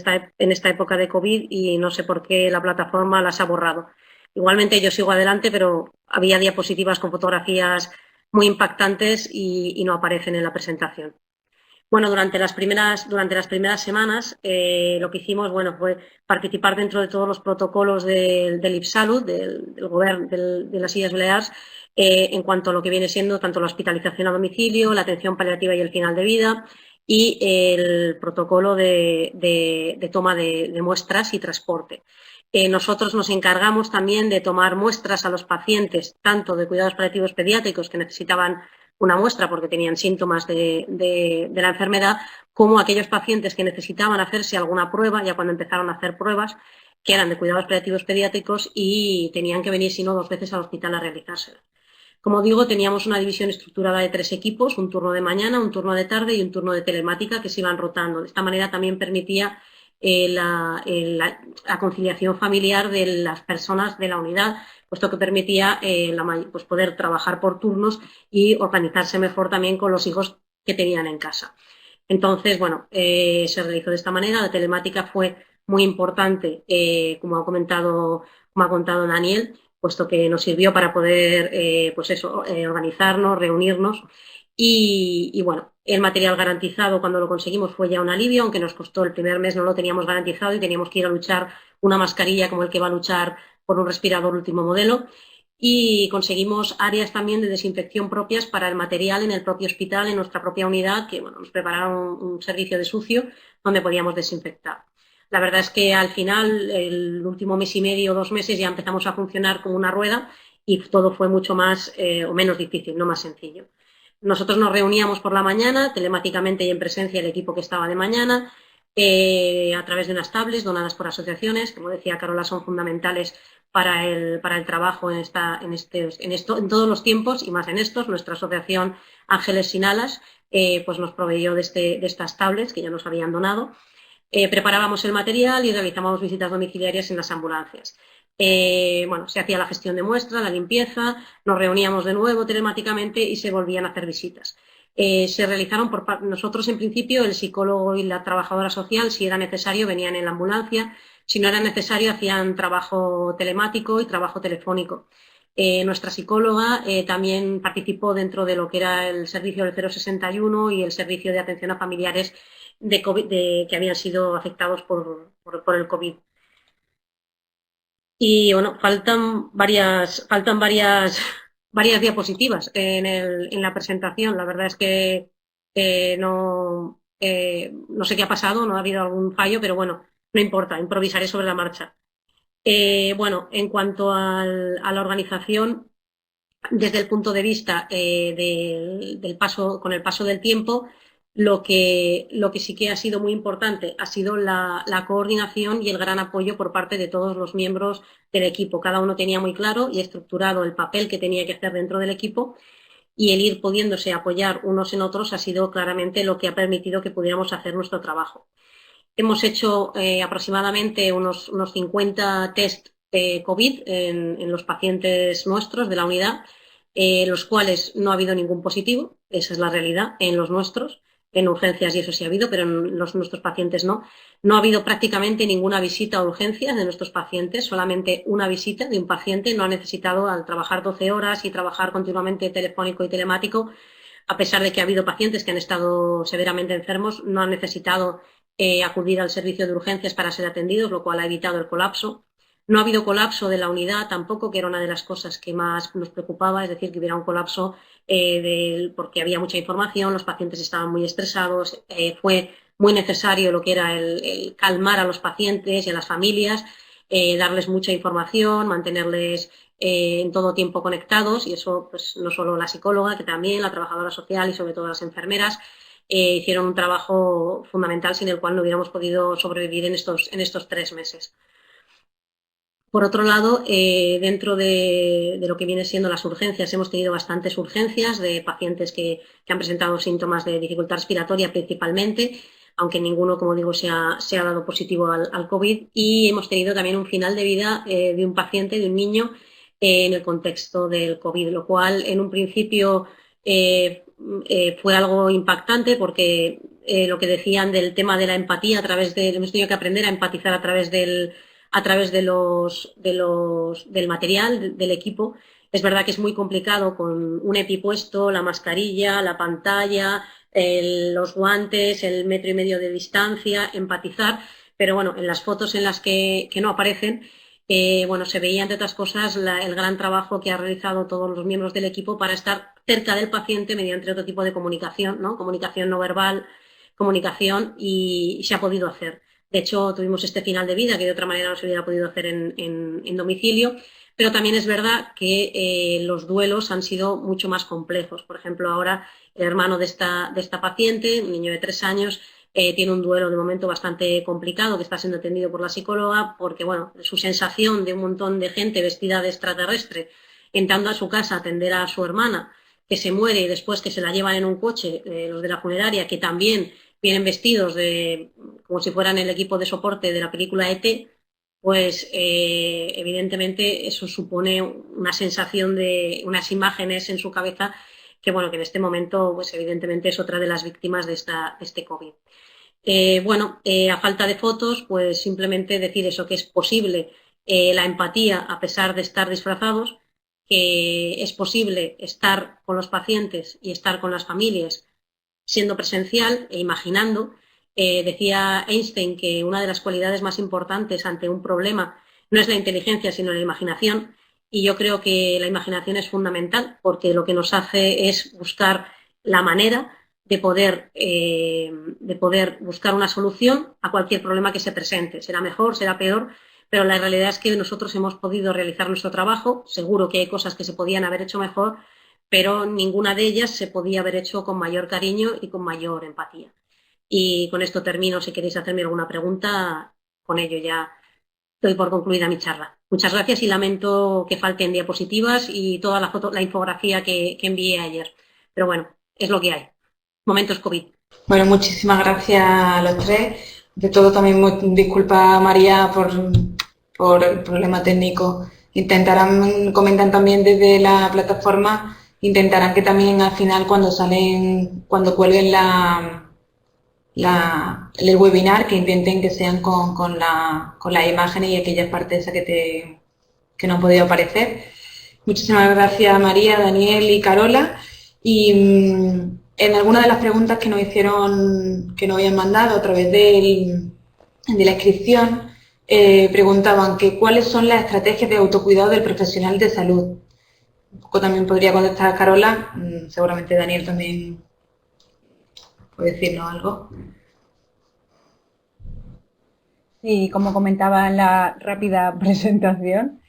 esta época de COVID, y no sé por qué la plataforma las ha borrado. Igualmente yo sigo adelante, pero había diapositivas con fotografías muy impactantes y no aparecen en la presentación. Bueno, durante las primeras semanas lo que hicimos, bueno, fue participar dentro de todos los protocolos del IPSalud, del Gobierno de las Illes Balears, en cuanto a lo que viene siendo tanto la hospitalización a domicilio, la atención paliativa y el final de vida, y el protocolo de toma de muestras y transporte. Nosotros nos encargamos también de tomar muestras a los pacientes, tanto de cuidados paliativos pediátricos que necesitaban una muestra porque tenían síntomas de la enfermedad, como aquellos pacientes que necesitaban hacerse alguna prueba, ya cuando empezaron a hacer pruebas, que eran de cuidados paliativos pediátricos y tenían que venir, si no, 2 veces al hospital a realizárselas. Como digo, teníamos una división estructurada de 3 equipos, un turno de mañana, un turno de tarde y un turno de telemática que se iban rotando. De esta manera también permitía la conciliación familiar de las personas de la unidad, puesto que permitía pues poder trabajar por turnos y organizarse mejor también con los hijos que tenían en casa. Entonces, bueno, se realizó de esta manera. La telemática fue muy importante, como ha contado Daniel, puesto que nos sirvió para poder organizarnos, reunirnos. Y bueno, el material garantizado cuando lo conseguimos fue ya un alivio, aunque nos costó el primer mes, no lo teníamos garantizado y teníamos que ir a luchar una mascarilla como el que va a luchar por un respirador último modelo, y conseguimos áreas también de desinfección propias para el material en el propio hospital, en nuestra propia unidad, que bueno, nos prepararon un servicio de sucio donde podíamos desinfectar. La verdad es que al final, el último mes y medio, 2 meses, ya empezamos a funcionar como una rueda y todo fue mucho más o menos difícil, no más sencillo. Nosotros nos reuníamos por la mañana, telemáticamente y en presencia el equipo que estaba de mañana, a través de unas tablets donadas por asociaciones, como decía Carola, son fundamentales para el trabajo en todos los tiempos y más en estos. Nuestra asociación Ángeles Sin Alas pues nos proveyó de estas tablets que ya nos habían donado. Preparábamos el material y realizábamos visitas domiciliarias en las ambulancias. Bueno, se hacía la gestión de muestra, la limpieza, nos reuníamos de nuevo telemáticamente y se volvían a hacer visitas. Se realizaron por nosotros, en principio, el psicólogo y la trabajadora social, si era necesario, venían en la ambulancia, si no era necesario, hacían trabajo telemático y trabajo telefónico. Nuestra psicóloga también participó dentro de lo que era el servicio del 061 y el servicio de atención a familiares de COVID, que habían sido afectados por el COVID. Y bueno, faltan varias diapositivas en la presentación. La verdad es que no sé qué ha pasado, no ha habido algún fallo, pero bueno, no importa, improvisaré sobre la marcha. Bueno, en cuanto a la organización, desde el punto de vista con el paso del tiempo, lo que sí que ha sido muy importante ha sido la coordinación y el gran apoyo por parte de todos los miembros del equipo. Cada uno tenía muy claro y estructurado el papel que tenía que hacer dentro del equipo, y el ir pudiéndose apoyar unos en otros ha sido claramente lo que ha permitido que pudiéramos hacer nuestro trabajo. Hemos hecho aproximadamente unos 50 test de COVID en los pacientes nuestros de la unidad, los cuales no ha habido ningún positivo, esa es la realidad, en los nuestros. En urgencias y eso sí ha habido, pero en nuestros pacientes no. No ha habido prácticamente ninguna visita a urgencias de nuestros pacientes, solamente una visita de un paciente. No ha necesitado, al trabajar 12 horas y trabajar continuamente telefónico y telemático, a pesar de que ha habido pacientes que han estado severamente enfermos, no han necesitado acudir al servicio de urgencias para ser atendidos, lo cual ha evitado el colapso. No ha habido colapso de la unidad tampoco, que era una de las cosas que más nos preocupaba, es decir, que hubiera un colapso porque había mucha información, los pacientes estaban muy estresados, fue muy necesario lo que era el calmar a los pacientes y a las familias, darles mucha información, mantenerles en todo tiempo conectados, y eso pues no solo la psicóloga, que también la trabajadora social y sobre todo las enfermeras hicieron un trabajo fundamental sin el cual no hubiéramos podido sobrevivir en estos 3 meses. Por otro lado, dentro de lo que viene siendo las urgencias, hemos tenido bastantes urgencias de pacientes que han presentado síntomas de dificultad respiratoria principalmente, aunque ninguno, como digo, se ha dado positivo al COVID, y hemos tenido también un final de vida de un paciente, de un niño, en el contexto del COVID, lo cual en un principio fue algo impactante porque lo que decían del tema de la empatía, hemos tenido que aprender a empatizar a través del material, del equipo. Es verdad que es muy complicado con un EPI puesto, la mascarilla, la pantalla, los guantes, el 1,5 metros de distancia, empatizar, pero bueno, en las fotos en las que no aparecen, bueno, se veía, entre otras cosas, el gran trabajo que ha realizado todos los miembros del equipo para estar cerca del paciente mediante otro tipo de comunicación, ¿no? Comunicación no verbal, comunicación, y se ha podido hacer. De hecho, tuvimos este final de vida que de otra manera no se hubiera podido hacer en domicilio, pero también es verdad que los duelos han sido mucho más complejos. Por ejemplo, ahora el hermano de esta paciente, un niño de 3 años, tiene un duelo de momento bastante complicado que está siendo atendido por la psicóloga porque, bueno, su sensación de un montón de gente vestida de extraterrestre entrando a su casa a atender a su hermana, que se muere y después que se la llevan en un coche, los de la funeraria, que también vienen vestidos como si fueran el equipo de soporte de la película E.T., pues evidentemente eso supone una sensación de unas imágenes en su cabeza que, bueno, que en este momento pues evidentemente es otra de las víctimas de este COVID. Bueno, a falta de fotos, pues simplemente decir eso, que es posible la empatía a pesar de estar disfrazados, que es posible estar con los pacientes y estar con las familias siendo presencial e imaginando. Decía Einstein que una de las cualidades más importantes ante un problema no es la inteligencia, sino la imaginación, y yo creo que la imaginación es fundamental porque lo que nos hace es buscar la manera de poder buscar una solución a cualquier problema que se presente. Será mejor, será peor, pero la realidad es que nosotros hemos podido realizar nuestro trabajo. Seguro que hay cosas que se podían haber hecho mejor, pero ninguna de ellas se podía haber hecho con mayor cariño y con mayor empatía. Y con esto termino. Si queréis hacerme alguna pregunta, con ello ya doy por concluida mi charla. Muchas gracias y lamento que falten diapositivas y toda la infografía que envié ayer. Pero bueno, es lo que hay. Momentos COVID. Bueno, muchísimas gracias a los tres. De todo también disculpa María por el problema técnico. Intentarán, comentan también desde la plataforma, intentarán que también al final cuando cuelguen el webinar, que intenten que sean con las imágenes y aquellas partes esas que no han podido aparecer. Muchísimas gracias María, Daniel y Carola. Y en algunas de las preguntas que nos hicieron, que nos habían mandado a través de la inscripción, preguntaban que cuáles son las estrategias de autocuidado del profesional de salud. Un poco también podría contestar Carola, seguramente Daniel también puede decirnos algo. Sí, como comentaba en la rápida presentación,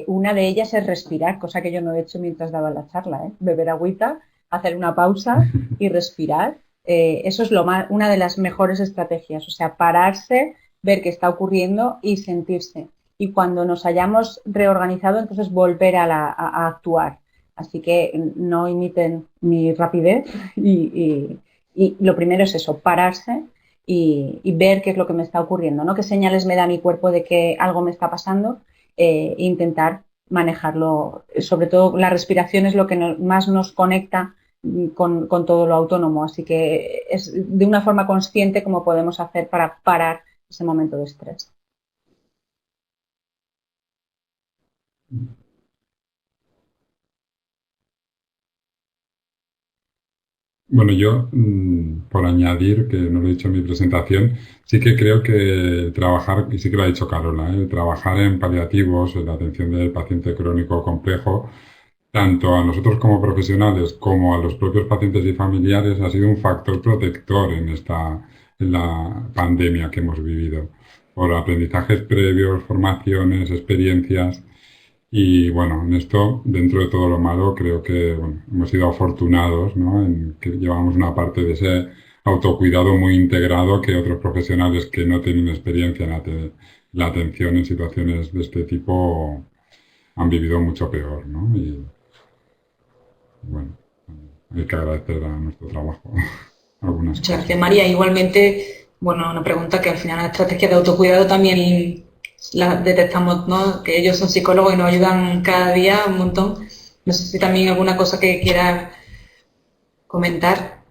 una de ellas es respirar, cosa que yo no he hecho mientras daba la charla, beber agüita, hacer una pausa y respirar. Eso es una de las mejores estrategias, o sea, pararse, ver qué está ocurriendo y sentirse. Y cuando nos hayamos reorganizado, entonces volver a actuar. Así que no imiten mi rapidez y lo primero es eso, pararse y ver qué es lo que me está ocurriendo, ¿no? Qué señales me da mi cuerpo de que algo me está pasando e intentar manejarlo. Sobre todo la respiración es lo que más nos conecta con todo lo autónomo, así que es de una forma consciente como podemos hacer para parar ese momento de estrés. Bueno, yo, por añadir, que no lo he dicho en mi presentación, sí que creo que trabajar, y sí que lo ha dicho Carola, trabajar en paliativos, en la atención del paciente crónico complejo, tanto a nosotros como profesionales como a los propios pacientes y familiares, ha sido un factor protector en la pandemia que hemos vivido, por aprendizajes previos, formaciones, experiencias. Y bueno, en esto, dentro de todo lo malo, creo que bueno, hemos sido afortunados, ¿no? En que llevamos una parte de ese autocuidado muy integrado que otros profesionales que no tienen experiencia en la atención en situaciones de este tipo han vivido mucho peor, ¿no? Y bueno, hay que agradecer a nuestro trabajo algunas Muchas cosas. gracias María. Igualmente, bueno, una pregunta que al final la estrategia de autocuidado también la detectamos, ¿no? Que ellos son psicólogos y nos ayudan cada día un montón. No sé si también alguna cosa que quieras comentar.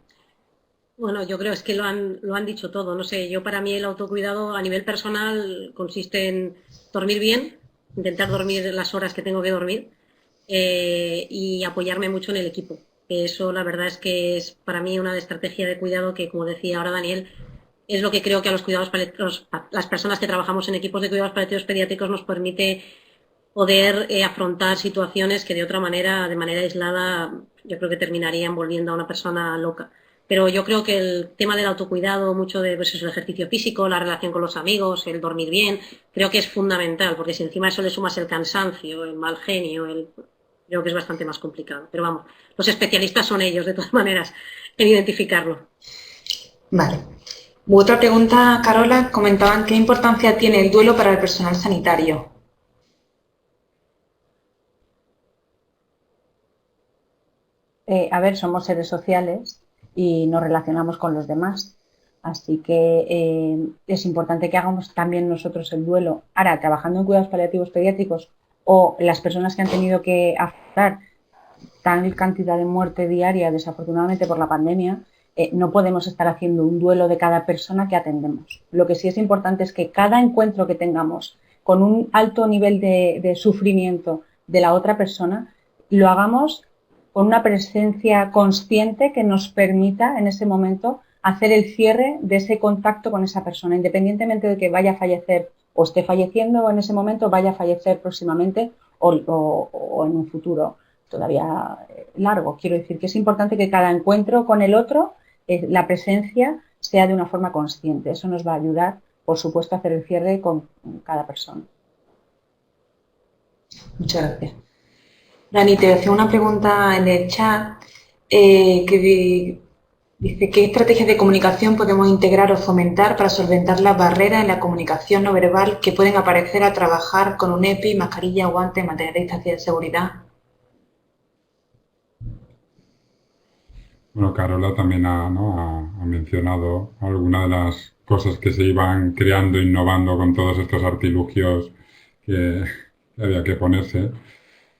Bueno, yo creo es que lo han dicho todo. No sé, yo para mí el autocuidado a nivel personal consiste en dormir bien, intentar dormir las horas que tengo que dormir y apoyarme mucho en el equipo. Eso la verdad es que es para mí una estrategia de cuidado que, como decía ahora Daniel, es lo que creo que a los cuidados paliativos, las personas que trabajamos en equipos de cuidados paliativos pediátricos nos permite poder afrontar situaciones que de otra manera, de manera aislada, yo creo que terminarían volviendo a una persona loca. Pero yo creo que el tema del autocuidado, mucho de pues, el ejercicio físico, la relación con los amigos, el dormir bien, creo que es fundamental, porque si encima a eso le sumas el cansancio, el mal genio, creo que es bastante más complicado. Pero vamos, los especialistas son ellos, de todas maneras, en identificarlo. Vale. Otra pregunta, Carola, comentaban qué importancia tiene el duelo para el personal sanitario. A ver, somos seres sociales y nos relacionamos con los demás. Así que es importante que hagamos también nosotros el duelo. Ahora, trabajando en cuidados paliativos pediátricos o las personas que han tenido que afrontar tal cantidad de muerte diaria, desafortunadamente por la pandemia, no podemos estar haciendo un duelo de cada persona que atendemos. Lo que sí es importante es que cada encuentro que tengamos con un alto nivel de sufrimiento de la otra persona, lo hagamos con una presencia consciente que nos permita en ese momento hacer el cierre de ese contacto con esa persona, independientemente de que vaya a fallecer o esté falleciendo en ese momento, vaya a fallecer próximamente o en un futuro todavía largo. Quiero decir que es importante que cada encuentro con el otro, la presencia sea de una forma consciente. Eso nos va a ayudar, por supuesto, a hacer el cierre con cada persona. Muchas gracias. Dani, te hacía una pregunta en el chat Dice, ¿qué estrategias de comunicación podemos integrar o fomentar para solventar las barreras en la comunicación no verbal que pueden aparecer al trabajar con un EPI, mascarilla, guantes, material de distancia de seguridad? Bueno, Carola también ha mencionado algunas de las cosas que se iban creando, innovando con todos estos artilugios que había que ponerse.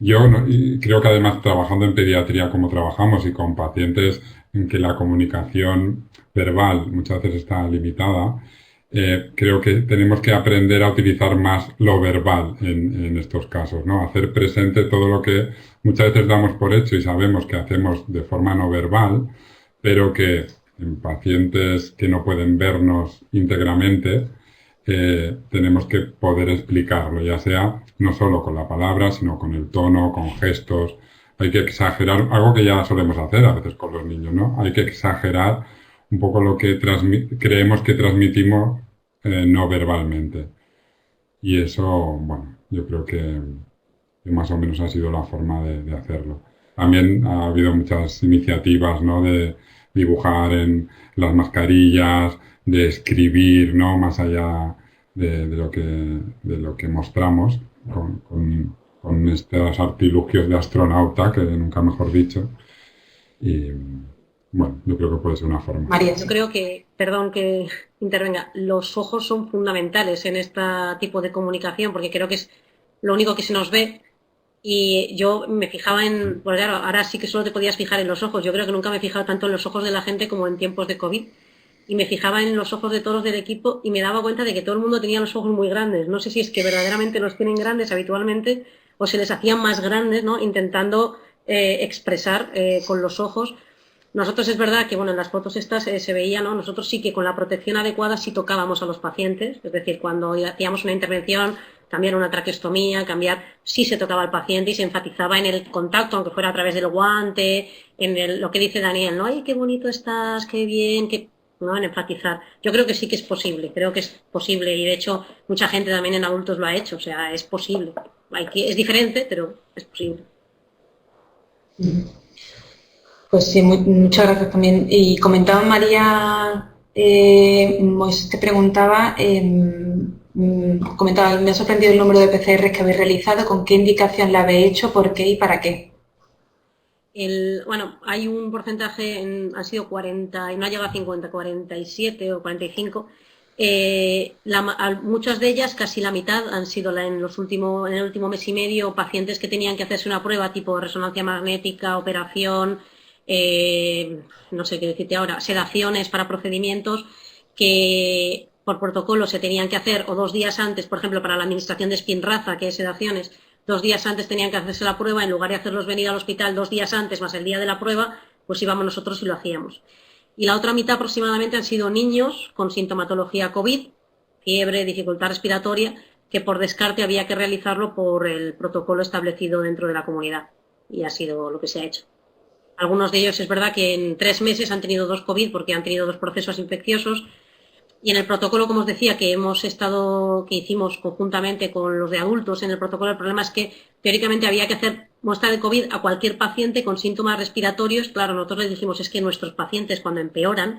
Yo y creo que además trabajando en pediatría como trabajamos y con pacientes en que la comunicación verbal muchas veces está limitada, creo que tenemos que aprender a utilizar más lo verbal en estos casos, ¿no? Hacer presente todo lo que muchas veces damos por hecho y sabemos que hacemos de forma no verbal, pero que en pacientes que no pueden vernos íntegramente, tenemos que poder explicarlo, ya sea no solo con la palabra, sino con el tono, con gestos. Hay que exagerar, algo que ya solemos hacer a veces con los niños, ¿no? Hay que exagerar un poco lo que creemos que transmitimos no verbalmente. Y eso, bueno, yo creo que más o menos ha sido la forma de hacerlo. También ha habido muchas iniciativas, ¿no? De dibujar en las mascarillas, de escribir, ¿no? Más allá de lo que mostramos con estos artilugios de astronauta, que nunca mejor dicho. Y bueno, yo creo que puede ser una forma. María, yo creo que, perdón que intervenga, los ojos son fundamentales en este tipo de comunicación, porque creo que es lo único que se nos ve. Y yo me fijaba en, pues claro, ahora sí que solo te podías fijar en los ojos. Yo creo que nunca me he fijado tanto en los ojos de la gente como en tiempos de COVID. Y me fijaba en los ojos de todos los del equipo y me daba cuenta de que todo el mundo tenía los ojos muy grandes. No sé si es que verdaderamente los tienen grandes habitualmente o se les hacían más grandes, ¿no? Intentando expresar con los ojos. Nosotros es verdad que, bueno, en las fotos estas se veía, ¿no? Nosotros sí que con la protección adecuada sí tocábamos a los pacientes. Es decir, cuando hacíamos una intervención, cambiar una traqueostomía, sí se tocaba al paciente y se enfatizaba en el contacto, aunque fuera a través del guante, lo que dice Daniel, ¿no? ¡Ay, qué bonito estás, qué bien, ¿no? En enfatizar. Yo creo que sí que es posible, y de hecho mucha gente también en adultos lo ha hecho, o sea, es posible. Es diferente, pero es posible. Pues sí, muchas gracias también. Y comentaba María, Moisés te preguntaba, comentaba, me ha sorprendido el número de PCR que habéis realizado, con qué indicación la habéis hecho, por qué y para qué. Bueno, hay un porcentaje, han sido 40, y no ha llegado a 50, 47 o 45. Muchas de ellas, casi la mitad, han sido en el último mes y medio, pacientes que tenían que hacerse una prueba tipo resonancia magnética, operación, no sé qué decirte ahora, sedaciones para procedimientos que por protocolo se tenían que hacer o 2 días antes, por ejemplo, para la administración de Spinraza, que es sedaciones, 2 días antes tenían que hacerse la prueba, en lugar de hacerlos venir al hospital 2 días antes más el día de la prueba, pues íbamos nosotros y lo hacíamos. Y la otra mitad aproximadamente han sido niños con sintomatología COVID, fiebre, dificultad respiratoria, que por descarte había que realizarlo por el protocolo establecido dentro de la comunidad. Y ha sido lo que se ha hecho. Algunos de ellos es verdad que en 3 meses han tenido 2 COVID porque han tenido 2 procesos infecciosos. Y en el protocolo, como os decía, que hicimos conjuntamente con los de adultos, en el protocolo el problema es que teóricamente había que hacer muestra de COVID a cualquier paciente con síntomas respiratorios. Claro, nosotros les dijimos, es que nuestros pacientes cuando empeoran,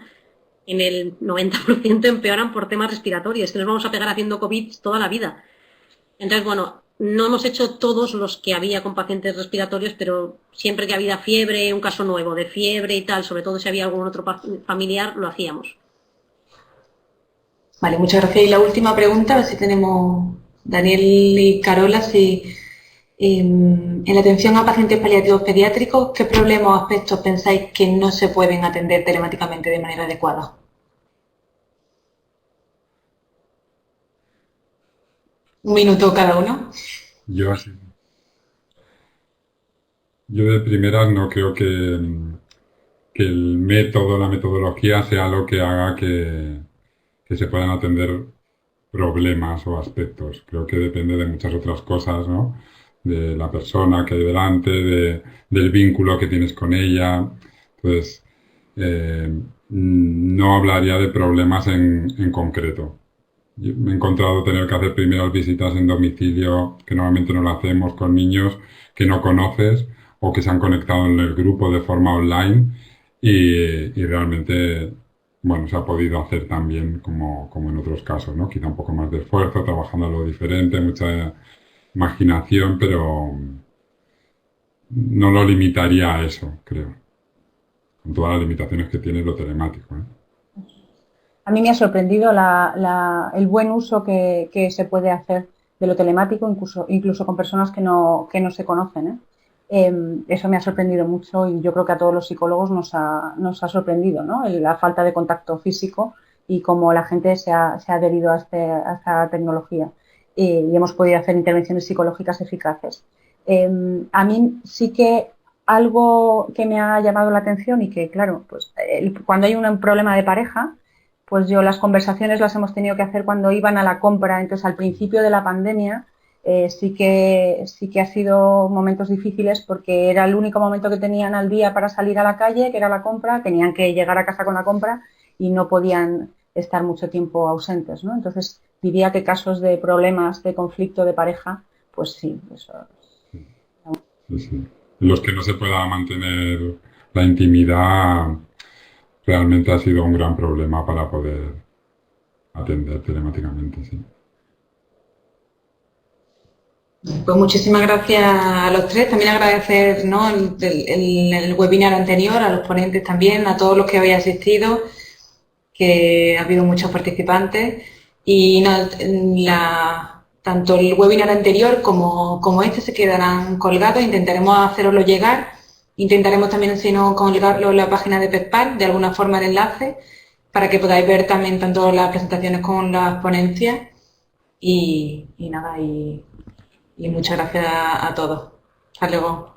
en el 90% empeoran por temas respiratorios, que nos vamos a pegar haciendo COVID toda la vida. Entonces, bueno, no hemos hecho todos los que había con pacientes respiratorios, pero siempre que había fiebre, un caso nuevo de fiebre y tal, sobre todo si había algún otro familiar, lo hacíamos. Vale, muchas gracias. Y la última pregunta, a ver si tenemos Daniel y Carola, si en la atención a pacientes paliativos pediátricos, ¿qué problemas o aspectos pensáis que no se pueden atender telemáticamente de manera adecuada? Un minuto cada uno. Yo de primeras no creo que el método, la metodología sea lo que haga que se puedan atender problemas o aspectos. Creo que depende de muchas otras cosas, ¿no? De la persona que hay delante, del vínculo que tienes con ella. Entonces, no hablaría de problemas en concreto. Yo me he encontrado tener que hacer primeras visitas en domicilio, que normalmente no lo hacemos con niños que no conoces o que se han conectado en el grupo de forma online y realmente, bueno, se ha podido hacer también como en otros casos, ¿no? Quizá un poco más de esfuerzo, trabajando a lo diferente, mucha imaginación, pero no lo limitaría a eso, creo, con todas las limitaciones que tiene lo telemático, ¿eh? A mí me ha sorprendido el buen uso que se puede hacer de lo telemático, incluso con personas que no se conocen, ¿eh? Eso me ha sorprendido mucho y yo creo que a todos los psicólogos nos ha sorprendido, ¿no? La falta de contacto físico y cómo la gente se ha adherido a esta tecnología y hemos podido hacer intervenciones psicológicas eficaces. A mí sí que algo que me ha llamado la atención y que, claro, pues cuando hay un problema de pareja, pues las conversaciones las hemos tenido que hacer cuando iban a la compra. Entonces, al principio de la pandemia sí que ha sido momentos difíciles porque era el único momento que tenían al día para salir a la calle, que era la compra, tenían que llegar a casa con la compra y no podían estar mucho tiempo ausentes, ¿no? Entonces, diría que casos de problemas, de conflicto de pareja, pues sí, eso. Sí, sí. Los que no se pueda mantener la intimidad realmente ha sido un gran problema para poder atender telemáticamente, sí. Pues muchísimas gracias a los tres. También agradecer, ¿no?, el webinar anterior, a los ponentes también, a todos los que habéis asistido, que ha habido muchos participantes. Y no, tanto el webinar anterior como este se quedarán colgados. Intentaremos haceroslo llegar. Intentaremos también, si no, colgarlo en la página de PEPPAL, de alguna forma el enlace, para que podáis ver también tanto las presentaciones como las ponencias. Y nada, y muchas gracias a todos. Hasta luego.